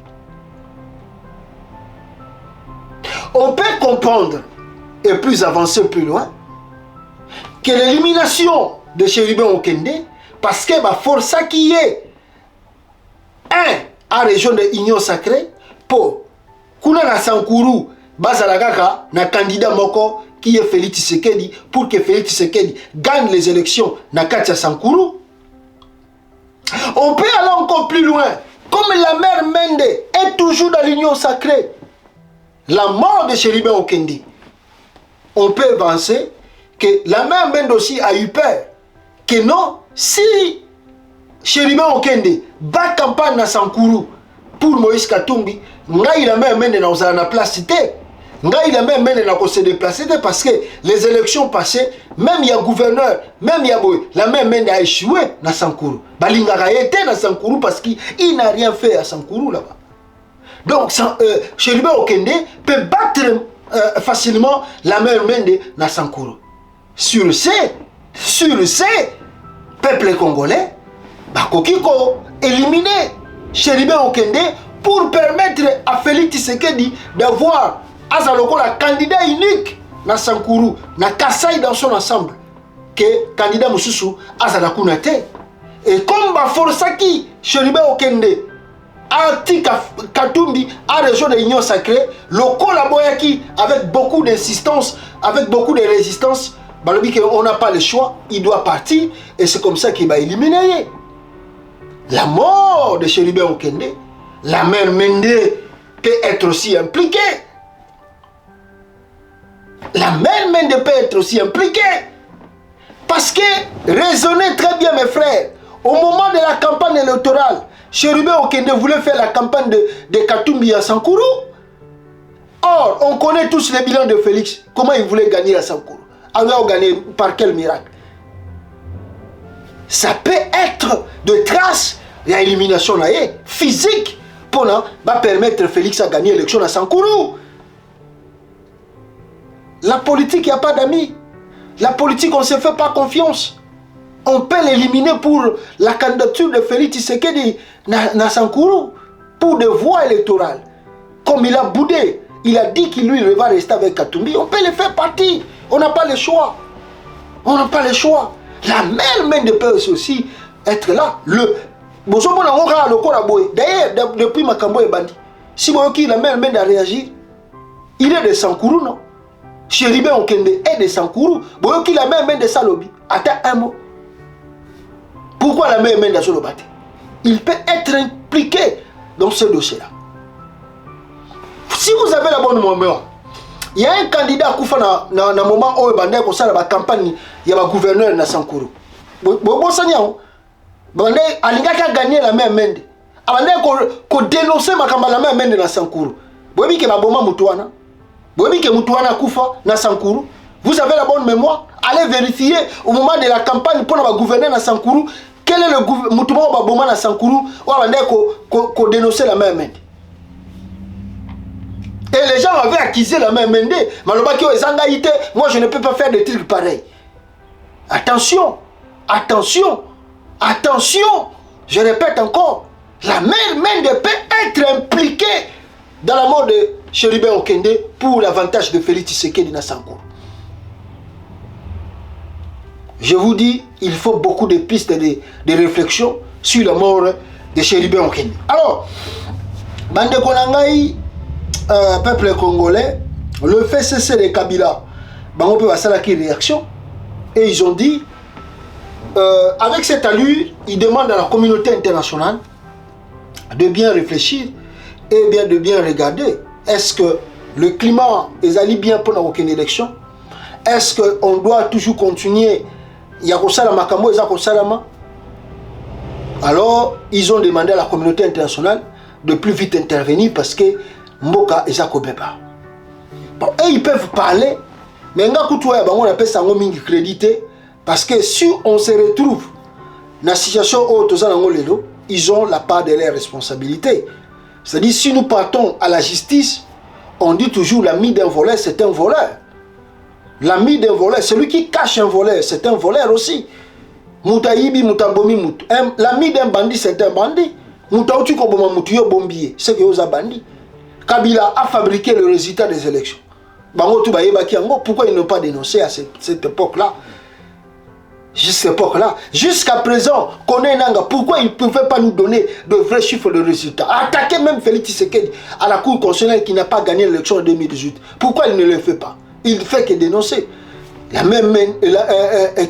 On peut comprendre et plus avancer plus loin que l'élimination de Cherben au Kende, parce que force qui est à région de Union Sacrée pour kuna na Sankourou bazala kaka na candidat moko qui est Félix Tshisekedi pour que Félix Tshisekedi gagne les élections na Katia Sankourou. On peut aller encore plus loin. Comme la mère Mende est toujours dans l'Union Sacrée, la mort de Cherubin Okende, on peut penser que la mère Mende aussi a eu peur que non, si Cherubin Okende bat campagne na Sankourou pour Moïse Katumbi, ngai la mère Mende na na place cité. Ngai la mère Mende na ko se déplacer parce que les élections passées, même il y a gouverneur, même il y a la mère Mende a échoué na Sankourou. Balingara était na Sankourou parce qu'il n'a rien fait à Sankourou là-bas. Donc Cherubin Okende peut battre facilement la mère Mende na Sankourou. Sur ce peuple congolais, Bakokiko éliminé Cherubin Okende pour permettre à Félix Tshisekedi d'avoir Azaloko la candidat unique na Sankourou, na Kasaï dans son ensemble, que candidat Moussoussou Azalakunate. Et comme Baforsaki, Cherubin Okende, anti Katumbi, à région de l'Union Sacrée, le Kolaboyaki, avec beaucoup d'insistance, avec beaucoup de résistance, on n'a pas le choix, il doit partir, et c'est comme ça qu'il va éliminer. La mort de Cherubin Okende, la mère Mende peut être aussi impliquée. La mère Mende peut être aussi impliquée. Parce que, raisonnez très bien mes frères, au moment de la campagne électorale, Cherubin Okende voulait faire la campagne de Katumbi à Sankourou. Or, on connaît tous les bilans de Félix. Comment il voulait gagner à Sankourou? Alors, gagner par quel miracle? Ça peut être de traces d'élimination physique pour permettre Félix à gagner l'élection à Sankourou. La politique, il n'y a pas d'amis. La politique, on ne se fait pas confiance. On peut l'éliminer pour la candidature de Félix Tshisekedi na Sankourou pour des voix électorales. Comme il a boudé, il a dit qu'il lui va rester avec Katumbi. On peut le faire partir. On n'a pas le choix. On n'a pas le choix. La mère Mende peut aussi être là. D'ailleurs, depuis Makambo et Bandi, si la mère Mende a réagi, il est de Sankourou, non? Cherubin Okende est de Sankourou. Boyoki la mère Mende Salobi. Attends un mot. Pourquoi la mère Mende Salobate? Il peut être impliqué dans ce dossier-là. Si vous avez la bonne mémoire, il y a un candidat à Koufa dans le moment où il y a la campagne, il y a un gouverneur de Sankourou. Bon, ça n'y a pas. Il a gagné la mère Mende. Il a dénoncé la mère Mende dans Sankourou. Vous voyez qu'il y a un bon Moutouana. Vous voyez que Moutouana Koufa dans Sankourou. Vous avez la bonne mémoire. Allez vérifier au moment de la campagne pour le gouverneur dans Sankourou. Quel est le Moutouana dans Sankourou où il a dénoncé la mère Mende. Et les gens avaient accusé la mère Mende. Moi je ne peux pas faire des trucs pareils. Attention, attention, attention. Je répète encore. La mère Mende peut être impliquée dans la mort de Cherubin Okende pour l'avantage de Félix Tshisekedi na Sankourou. Je vous dis, il faut beaucoup de pistes de réflexion sur la mort de Cherubin Okende. Alors, bande konangai, peuple congolais, le fait cesser de Kabila, on peut passer à la réaction. Et ils ont dit, avec cette allure, ils demandent à la communauté internationale de bien réfléchir et bien de bien regarder. Est-ce que le climat est allé bien pour aucune élection? Est-ce qu'on doit toujours continuer? Alors, ils ont demandé à la communauté internationale de plus vite intervenir parce que Mboka est à Kobeba. Bon, et ils peuvent parler, mais on appelle ça crédité parce que si on se retrouve dans la situation où ils ont la part de leurs responsabilités. C'est-à-dire, si nous partons à la justice, on dit toujours l'ami d'un voleur, c'est un voleur. L'ami d'un voleur, celui qui cache un voleur, c'est un voleur aussi. Moutaïbi, Moutabomi, Moutou. L'ami d'un bandit, c'est un bandit. Moutaouti Koboma Moutouyo Bombier, c'est que vous avez bandit. Kabila a fabriqué le résultat des élections. Pourquoi ils n'ont pas dénoncé à cette époque-là? Jusqu'à présent, pourquoi ils ne pouvaient pas nous donner de vrais chiffres de résultats? Attaquer même Félix Tshisekedi à la Cour constitutionnelle qui n'a pas gagné l'élection en 2018. Pourquoi il ne le fait pas? Il ne fait que dénoncer. La même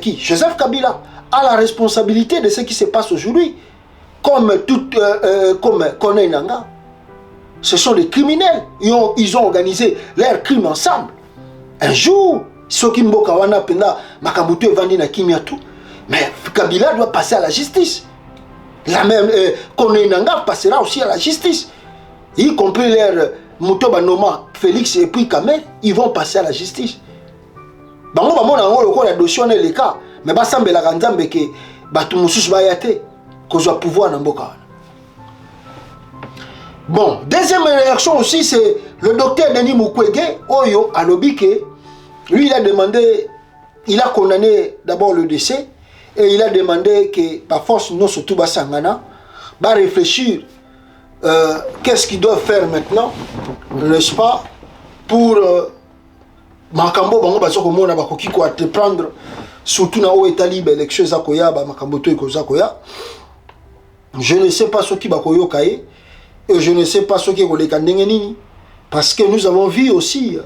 qui? Joseph Kabila a la responsabilité de ce qui se passe aujourd'hui. Comme Corneille Nangaa. Ce sont des criminels. Ils ont organisé leurs crimes ensemble. Un jour, Soki Mboka wana penda Makabutu et Vandi na Kimiatu. Mais Kabila doit passer à la justice. La même Corneille Nangaa passera aussi à la justice. Y compris leur Mutoba Noma, Félix et puis Kamel, ils vont passer à la justice. Bango bamona ngo loko la dossier on est le cas. Mais basambe la ganzambe ke batu mususu bayate kozwa pouvoir na mboka wana. Bon, deuxième réaction aussi, c'est le docteur Denis Mukwege, Oyo Alobike. Lui, il a demandé, il a condamné d'abord le décès, et il a demandé que, par force, nous, surtout Bassangana, va réfléchir qu'est-ce qu'ils doivent faire maintenant, n'est-ce pas, pour Makambo, Bango, Basoko, Mona, Bakoki, quoi, te prendre, surtout dans l'état libre, l'élection Zakoya, Makambo, Toeko, Zakoya. Je ne sais pas ce qui Bakoyo Kaye. Et je ne sais pas ce qui est le Kandengeni. Parce que nous avons vu aussi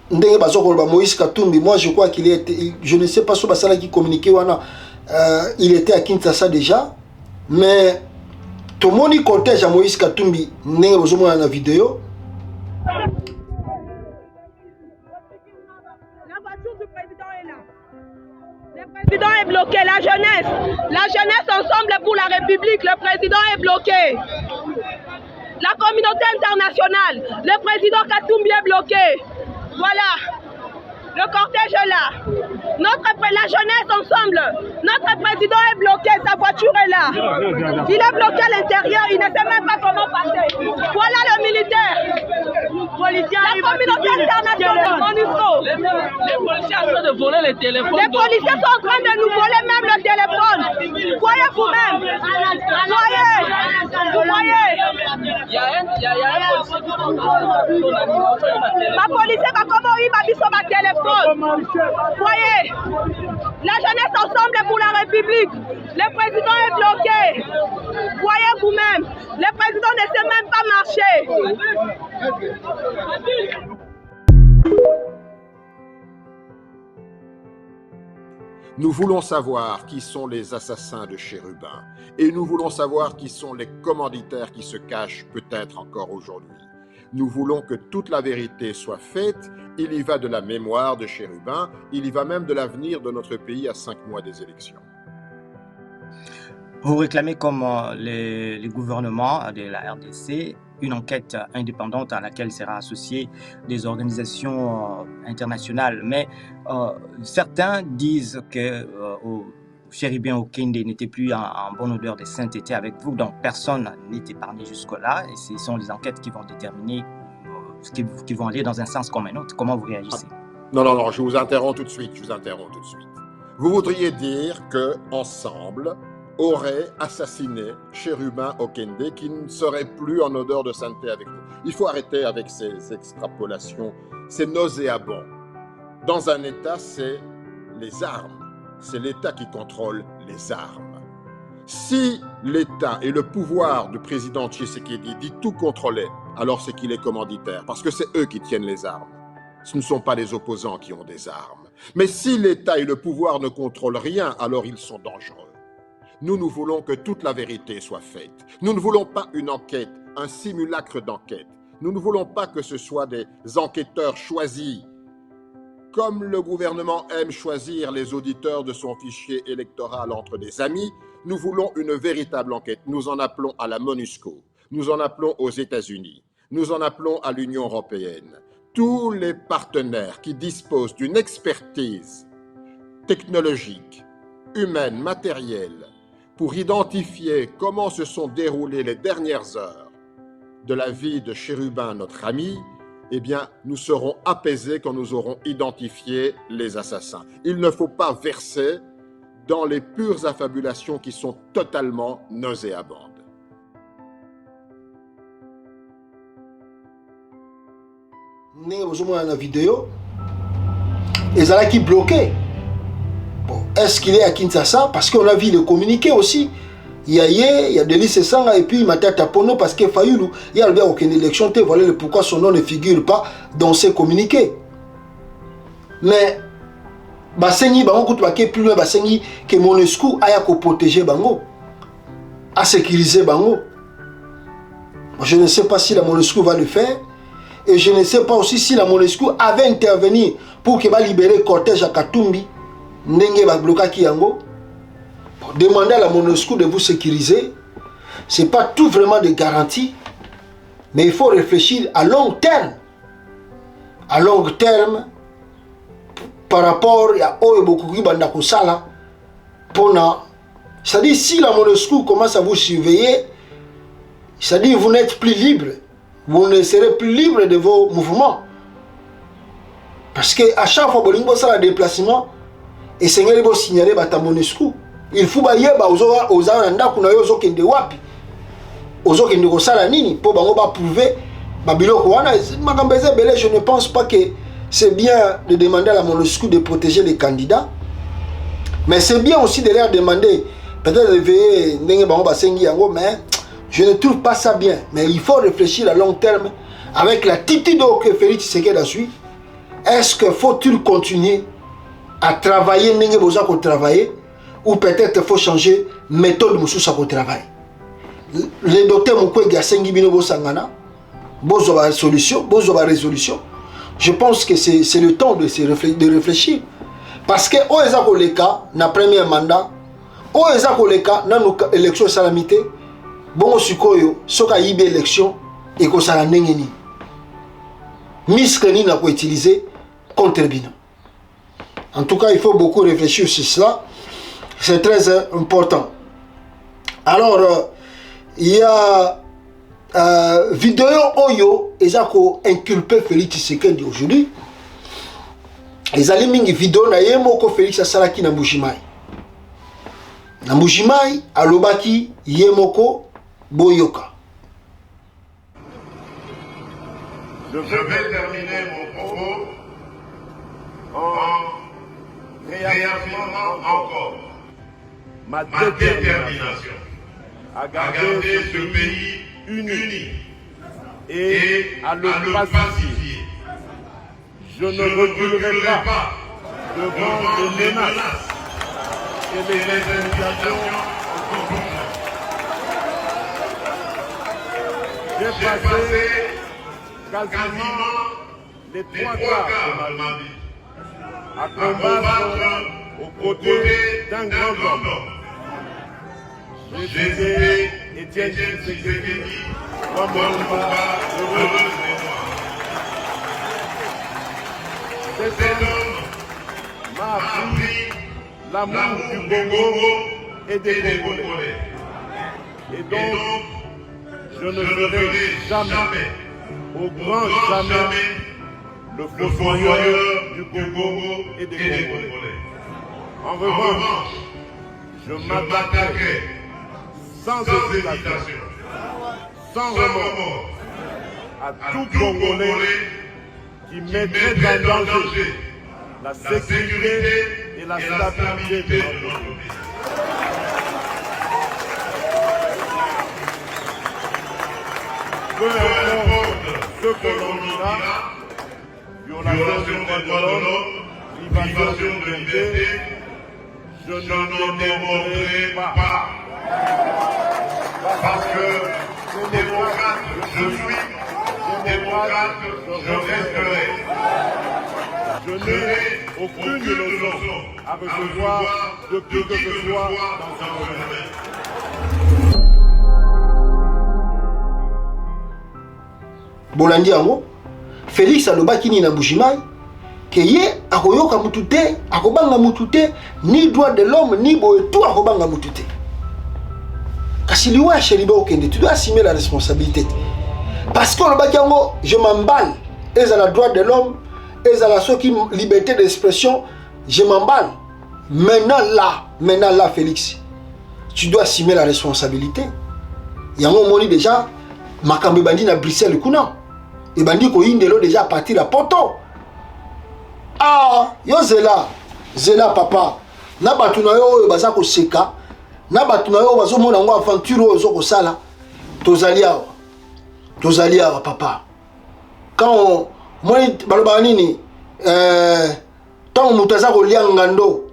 Moïse Katumbi. Moi je crois qu'il était. Je ne sais pas ce qui communiquait. Il était à Kinshasa déjà. Mais tout le monde cortège à Moïse Katumbi. N'est pas la vidéo. Le président est bloqué, la jeunesse ensemble pour la République, le président est bloqué. La communauté internationale, le président Katumbi est bloqué. Voilà, le cortège est là. La jeunesse ensemble, notre président est bloqué, sa voiture est là. Il est bloqué à l'intérieur, il ne sait même pas comment passer. Voilà le militaire. La communauté internationale, MONUSCO. Les policiers sont en train de voler les téléphones. Les policiers sont en train de nous voler même le téléphone. Voyez vous-même. Voyez. Vous voyez. Il y a un policier. Ma policier va comment il m'a mis sur ma téléphone. Voyez. La jeunesse ensemble pour la République. Le président est bloqué. Voyez vous-même. Le président ne sait même pas marcher. Nous voulons savoir qui sont les assassins de Chérubin et nous voulons savoir qui sont les commanditaires qui se cachent peut-être encore aujourd'hui. Nous voulons que toute la vérité soit faite. Il y va de la mémoire de Chérubin, il y va même de l'avenir de notre pays à 5 mois des élections. Vous réclamez comme les gouvernements de la RDC une enquête indépendante à laquelle sera associée des organisations internationales. Mais certains disent que Chérubin Okende n'était plus en bonne odeur de sainteté avec vous, donc personne n'est épargné jusque-là. Et ce sont les enquêtes qui vont déterminer, qui vont aller dans un sens comme un autre. Comment vous réagissez? Non, je vous interromps tout de suite, Vous voudriez dire qu'ensemble, aurait assassiné Chérubin Okende qui ne serait plus en odeur de sainteté avec nous. Il faut arrêter avec ces extrapolations, c'est nauséabond. Dans un État, c'est les armes, c'est l'État qui contrôle les armes. Si l'État et le pouvoir du président Tshisekedi dit tout contrôler, alors c'est qu'il est commanditaire, parce que c'est eux qui tiennent les armes. Ce ne sont pas les opposants qui ont des armes. Mais si l'État et le pouvoir ne contrôlent rien, alors ils sont dangereux. Nous voulons que toute la vérité soit faite. Nous ne voulons pas une enquête, un simulacre d'enquête. Nous ne voulons pas que ce soit des enquêteurs choisis. Comme le gouvernement aime choisir les auditeurs de son fichier électoral entre des amis, nous voulons une véritable enquête. Nous en appelons à la MONUSCO, nous en appelons aux États-Unis, nous en appelons à l'Union européenne. Tous les partenaires qui disposent d'une expertise technologique, humaine, matérielle, pour identifier comment se sont déroulées les dernières heures de la vie de Chérubin, notre ami, eh bien, nous serons apaisés quand nous aurons identifié les assassins. Il ne faut pas verser dans les pures affabulations qui sont totalement nauséabondes. Dans la vidéo, ils ont qui bloqué. Bon, est-ce qu'il est à Kinshasa? Parce qu'on a vu le communiqué aussi. Il y a des listes sans et puis il m'a tête à Pono parce que Fayoulou, il y a bien aucune élection. Voilà pourquoi son nom ne figure pas dans ces communiqués. Mais Basengi, Bango, plus loin, Basengi, que Monusco a protéger Bango, à sécuriser Bango. Je ne sais pas si la Monusco va le faire. Et je ne sais pas aussi si la Monusco avait intervenu pour qu'il va libérer le cortège à Katumbi. Ndenge va bloquer Kiango. Demander à la Monusco de vous sécuriser, ce n'est pas tout vraiment de garantie, mais il faut réfléchir à long terme. À long terme, par rapport à Oebokuki Bandakosala, c'est-à-dire si la Monusco commence à vous surveiller, c'est-à-dire vous n'êtes plus libre, vous ne serez plus libre de vos mouvements. Parce qu'à chaque fois que vous avez un déplacement, et Seigneur vous signaler à Monusco. Il faut que vous je ne pense pas que c'est bien de demander à la Monusco de protéger les candidats. Mais c'est bien aussi de leur demander, peut-être de veiller, mais je ne trouve pas ça bien. Mais il faut réfléchir à long terme avec l'attitude que Félix Tshisekedi a suivi. Est-ce qu'il faut-il continuer à travailler, ou peut-être il faut changer méthode de travail. Le docteur Mukwege a sengi bino bosangana, bozo ba solution, bozo ba résolution. Je pense que c'est le temps de réfléchir. Parce que o eza koleka na premier mandat, o eza koleka na élection salamité, bongo sikoyo soka yibe élection et ko sala ndengeni. Misque ni na ko utiliser contre bino. En tout cas, il faut beaucoup réfléchir sur cela. C'est très important. Alors, il y a vidéo Oyo, ils ont inculpé Félix Tshisekedi aujourd'hui. Ils ont mis une vidéo na yemoko Félix Asalaki na Mbujimai. Na Mbujimai, alobaki yemoko boyoka. Je vais terminer mon propos en réaffirmant encore ma détermination à garder ce pays uni et à le pacifier. Je ne reculerai pas devant les menaces et les intimidations en tout genre. J'ai passé quasiment les 3 quarts de ma vie à combattre aux côtés d'un grand homme. J'ai cité Étienne Tshisekedi comme un combat heureux de mémoire. Cet homme m'a appris l'amour du Congo et des Congolais. Et donc, je ne ferai jamais, au grand jamais, le fossoyeur du Congo et des Congolais. En revanche, je m'attaquerai sans hésitation, sans remords, à tout Congolais qui mettrait en danger la sécurité et la stabilité de notre pays. Peu importe ce que l'on dira, violation des droits de l'homme, privation de liberté, je n'en démordrai pas. Parce que démocrate je suis, démocrate je resterai. Je n'ai aucune leçon à recevoir de qui que ce soit dans un domaine. Bolandi yango Félix alobaki ni na Mbujimai ke ye akoyoka mutu te, akobanga mutu te, ni droit de l'homme ni boye tout akobanga mutu te. Kasi liwa Cheriba Okende, tu dois assumer la responsabilité. Parce qu'on a dit, je m'emballe. Et à la droit de l'homme, et à la liberté d'expression, je m'emballe. Maintenant là, Félix, tu dois assumer la responsabilité. Il y a un moment déjà, Makambe Bandi na Bruxelles, et Bandi ko indelo déjà partir à Porto. Ah, yo Zela papa. Na batuna yo baza ko seka. Na batuna yo bazo mona ngo aventure zo ko sala. Tozali awa papa. Quand moi baloba nini tant mutaza ko liangando.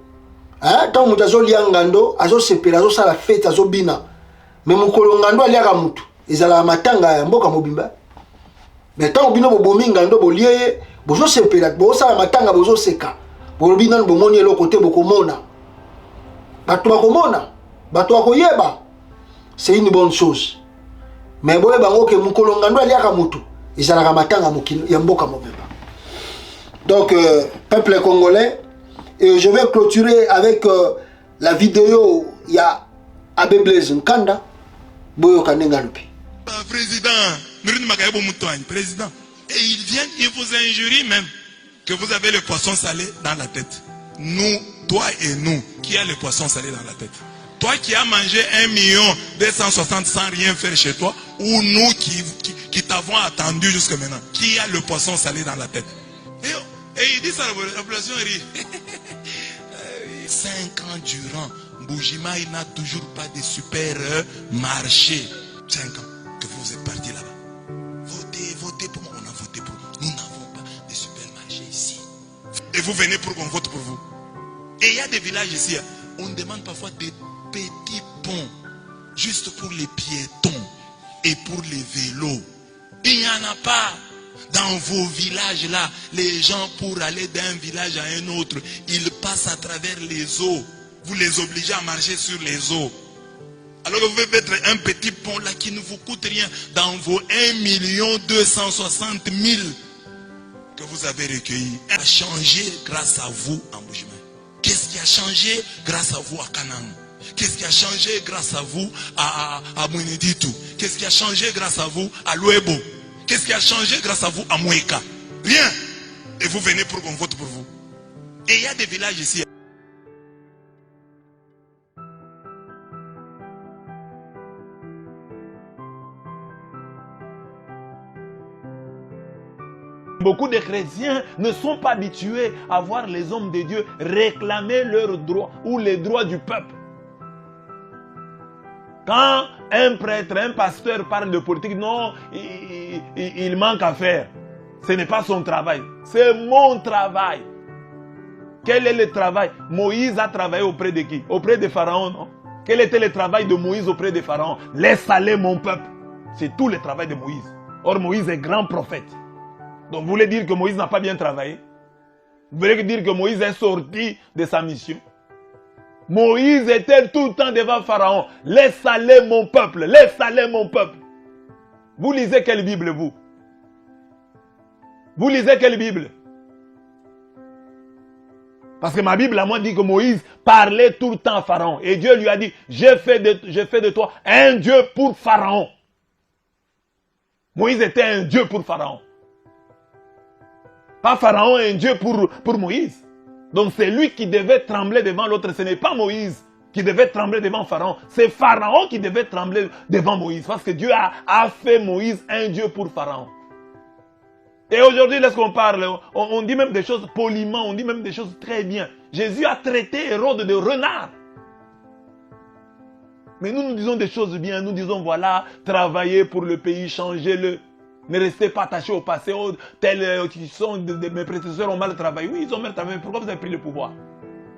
Tant mutazo liangando azo sepela azo sala fête azo bina. Mais mukolo ngando aliaka mutu. Ezala matanga ya mboka mobimba. Mais tant bino bobomi ngando bolie bozo sepela bozo matanga bozo seka. Bolobi nan bomoni elo côté bokomona. Bato bakomona, bato bakoyeba. C'est une bonne chose. Mais boye bango ke mukolo ngando aliaka mutu. Ezala matanga mokino ya mboka mobimba. Donc peuple congolais, et je vais clôturer avec la vidéo il y a Abbé Blaise Nkanda boyo kanenga lupi. Président, président, et ils viennent, ils vous injurient même que vous avez le poisson salé dans la tête. Nous, toi et nous, qui a le poisson salé dans la tête? Toi qui as mangé 1 260 000 sans rien faire chez toi, ou nous qui t'avons attendu jusque maintenant, qui a le poisson salé dans la tête? Et il dit ça, la population rit. 5 ans durant, Boujima, il n'a toujours pas de supermarché. 5 ans que vous êtes parti là-bas. Votez pour moi, on a voté pour nous. Nous n'avons pas de supermarché ici. Et vous venez pour qu'on vote pour vous. Et il y a des villages ici, on demande parfois des petits ponts, juste pour les piétons et pour les vélos. Il n'y en a pas. Dans vos villages là, les gens pour aller d'un village à un autre, ils passent à travers les eaux. Vous les obligez à marcher sur les eaux. Alors que vous pouvez mettre un petit pont là qui ne vous coûte rien dans vos 1 260 000 que vous avez recueillis. A changé grâce à vous en Boujima. Qu'est-ce qui a changé grâce à vous à Canaan? Qu'est-ce qui a changé grâce à vous à Mweneditu? Qu'est-ce qui a changé grâce à vous à Loebo? Qu'est-ce qui a changé grâce à vous à Moueka? Rien. Et vous venez pour qu'on vote pour vous. Et il y a des villages ici. Beaucoup de chrétiens ne sont pas habitués à voir les hommes de Dieu réclamer leurs droits ou les droits du peuple. Quand un prêtre, un pasteur parle de politique, non, il manque à faire. Ce n'est pas son travail, c'est mon travail. Quel est le travail? Moïse a travaillé auprès de qui? Auprès de Pharaon, non? Quel était le travail de Moïse auprès de Pharaon? Laisse aller mon peuple. C'est tout le travail de Moïse. Or, Moïse est grand prophète. Donc, vous voulez dire que Moïse n'a pas bien travaillé? Vous voulez dire que Moïse est sorti de sa mission? Moïse était tout le temps devant Pharaon. Laisse aller mon peuple, laisse aller mon peuple. Vous lisez quelle Bible, vous? Vous lisez quelle Bible? Parce que ma Bible, à moi, dit que Moïse parlait tout le temps à Pharaon. Et Dieu lui a dit, j'ai fait de toi un Dieu pour Pharaon. Moïse était un Dieu pour Pharaon. Pas Pharaon, un Dieu pour Moïse. Donc c'est lui qui devait trembler devant l'autre. Ce n'est pas Moïse qui devait trembler devant Pharaon. C'est Pharaon qui devait trembler devant Moïse. Parce que Dieu a fait Moïse un Dieu pour Pharaon. Et aujourd'hui, lorsqu'on parle, on dit même des choses poliment, on dit même des choses très bien. Jésus a traité Hérode de renard. Mais nous disons des choses bien. Nous disons, voilà, travaillez pour le pays, changez-le. Ne restez pas attachés au passé. Tels qui sont mes prédécesseurs ont mal travaillé. Oui, ils ont mal travaillé. Pourquoi vous avez pris le pouvoir?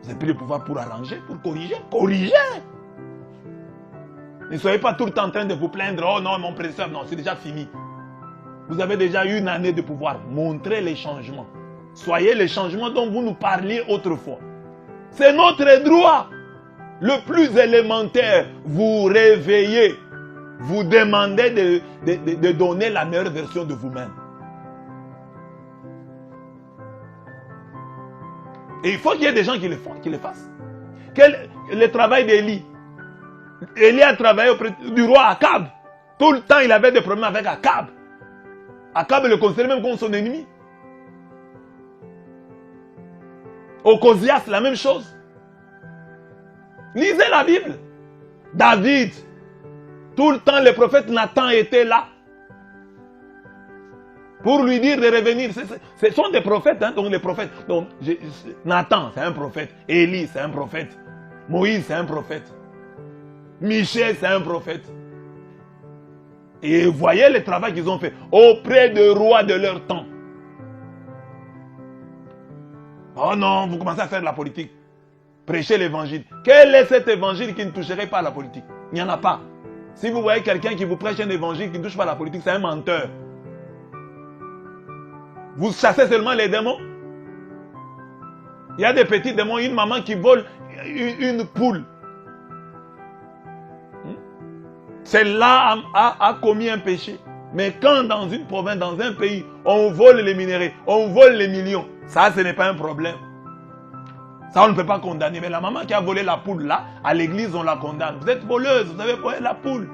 Vous avez pris le pouvoir pour arranger, pour corriger. Corriger! Ne soyez pas tout le temps en train de vous plaindre. Oh non, mon prédécesseur, non, c'est déjà fini. Vous avez déjà eu 1 année de pouvoir. Montrez les changements. Soyez les changements dont vous nous parliez autrefois. C'est notre droit. Le plus élémentaire, vous réveillez. Vous demandez de donner la meilleure version de vous-même. Et il faut qu'il y ait des gens qui le fassent. Le travail d'Élie. Élie a travaillé auprès du roi Akab. Tout le temps, il avait des problèmes avec Akab. Akab le considérait même comme son ennemi. Ocosias, la même chose. Lisez la Bible. David, tout le temps, le prophète Nathan était là pour lui dire de revenir. Ce sont des prophètes, hein, donc les prophètes. Donc, Nathan, c'est un prophète. Élie, c'est un prophète. Moïse, c'est un prophète. Michel, c'est un prophète. Et voyez le travail qu'ils ont fait auprès des rois de leur temps. Oh non, vous commencez à faire de la politique. Prêchez l'évangile. Quel est cet évangile qui ne toucherait pas à la politique? Il n'y en a pas. Si vous voyez quelqu'un qui vous prêche un évangile qui ne touche pas à la politique, c'est un menteur. Vous chassez seulement les démons. Il y a des petits démons, une maman qui vole une poule. Celle-là a commis un péché. Mais quand dans une province, dans un pays, on vole les minéraux, on vole les millions, ça ce n'est pas un problème. Ça on ne peut pas condamner. Mais la maman qui a volé la poule là, à l'église on la condamne. Vous êtes voleuse, vous avez volé la poule.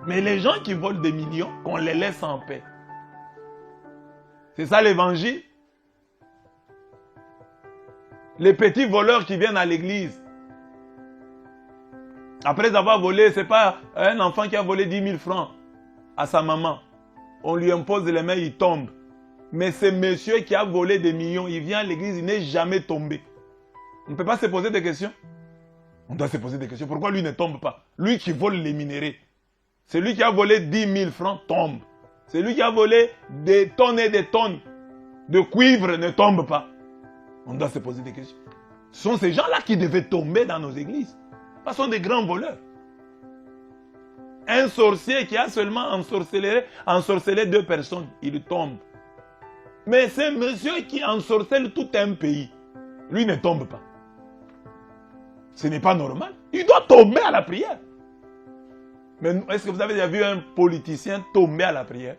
Mais les gens qui volent des millions, qu'on les laisse en paix. C'est ça l'évangile. Les petits voleurs qui viennent à l'église, après avoir volé, ce n'est pas un enfant qui a volé 10 000 francs à sa maman. On lui impose les mains, il tombe. Mais ce monsieur qui a volé des millions, il vient à l'église, il n'est jamais tombé. On ne peut pas se poser des questions. On doit se poser des questions. Pourquoi lui ne tombe pas? Lui qui vole les minéraux. Celui qui a volé 10 000 francs tombe. Celui qui a volé des tonnes et des tonnes de cuivre ne tombe pas. On doit se poser des questions. Ce sont ces gens-là qui devaient tomber dans nos églises. Ce sont des grands voleurs. Un sorcier qui a seulement ensorcelé 2 personnes, il tombe. Mais c'est monsieur qui ensorcelle tout un pays. Lui ne tombe pas. Ce n'est pas normal. Il doit tomber à la prière. Mais est-ce que vous avez déjà vu un politicien tomber à la prière?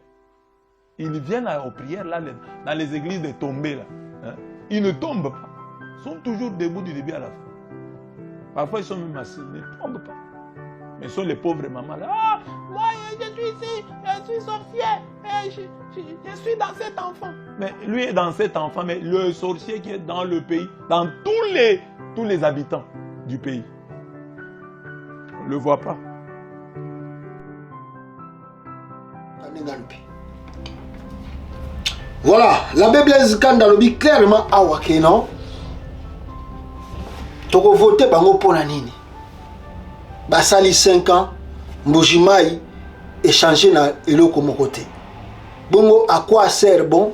Ils viennent aux prières là, dans les églises de tomber là. Hein? Ils ne tombent pas. Ils sont toujours debout du début à la fin. Parfois ils sont même assis, ils ne tombent pas. Mais ce sont les pauvres mamans là. Ah, moi je suis ici, je suis sorcier, je suis dans cet enfant. Mais lui est dans cet enfant, mais le sorcier qui est dans le pays, dans tous les habitants du pays. On ne le voit pas. Voilà, la Bible est clairement à Wakeno. Toko voté bango pona nini. Basali 5 ans, Mbojimai échangé na eloko mokote. Bongo à quoi sert bon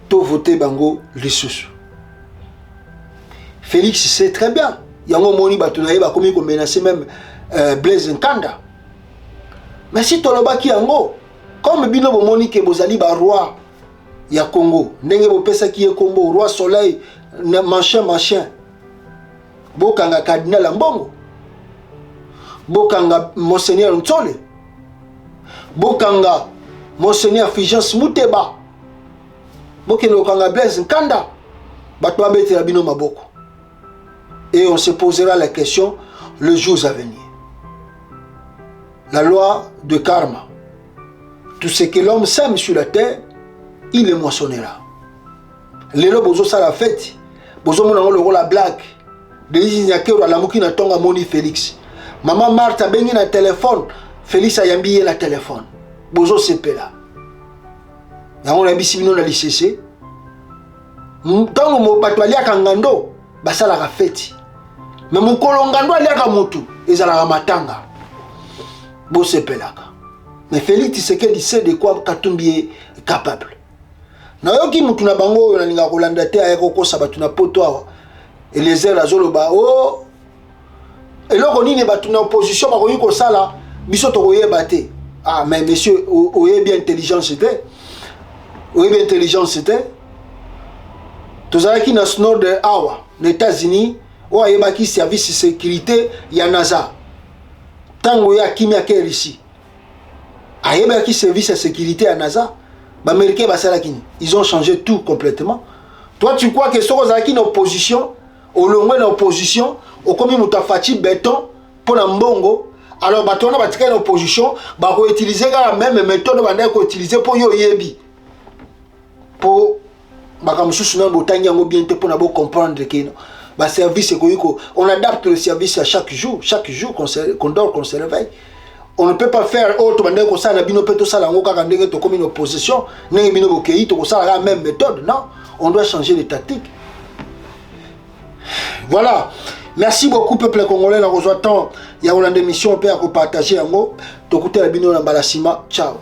to voter bango lisusu. Félix sait très bien. Yango moni batunaye ba komi ko menacer même Blaise Nkanda. Mais si toloba ki yango comme bino bomoni ke bozali ba roi ya Congo, ndenge bo pesa ki e Congo roi soleil machin. Bokanga cardinal Mbongo. Bokanga Monseigneur Ntole. Bokanga Monseigneur Fulgence Muteba. Bokeno kanga Blaise Nkanda. Batwa bete la bino maboko. Et on se posera la question le jour à venir. La loi de karma. Tout ce que l'homme sème sur la terre, il le moissonnera. Les lobes aux la fête. Bozo mon le la blague. De l'Izignakero la mouki na tonga moni Félix. Maman Martha bengi na téléphone. Félix a yambiye la téléphone. Bozo sepe là. Yango na bisibino na lisese. Tango mo patwalia kangando basala ka fête. Mais mon kolongando aliaka mutu ezala matanga. Bo sepe là. Mais Félix Tshisekedi sait de quoi Katumbi est capable. Na yoki mutu na bango na ninga kolanda te ayeko kosa batu na poto awa. Et les airs azoloba oh et là on est battu en opposition ba ko sala biso to koyeba te. Ah mais monsieur oyé bien intelligent c'était. Oyé bien intelligent c'était. Tozalaki na snor de awa les États-Unis o ayeba ki service de sécurité ya NASA. Tango ya kimia ke ici. Ayeba ki service de sécurité à NASA. Ba américain ba sala kini. Ils ont changé tout complètement. Toi tu crois que so ozalaki na opposition au long de l'opposition, au commis Moutafati béton, pour la mbongo. Alors bato na batika na opposition ba ko utiliser la même méthode banda ko utiliser pour yo yebi pour bakamususu na botangi yango bien te pour na bo comprendre que ba service ko on adapte le service à chaque jour qu'on dort qu'on se réveille. On ne peut pas faire autre banda ko ça na bino peto sala ngo kaka ndenge to comme une opposition ndenge bino bokei to ko sala la même méthode. Non, on doit changer les tactiques. Voilà. Merci beaucoup peuple congolais. Nous rejoignons il y a une émission on peut partager en gros. T'écoutez la bino na balasima. Ciao.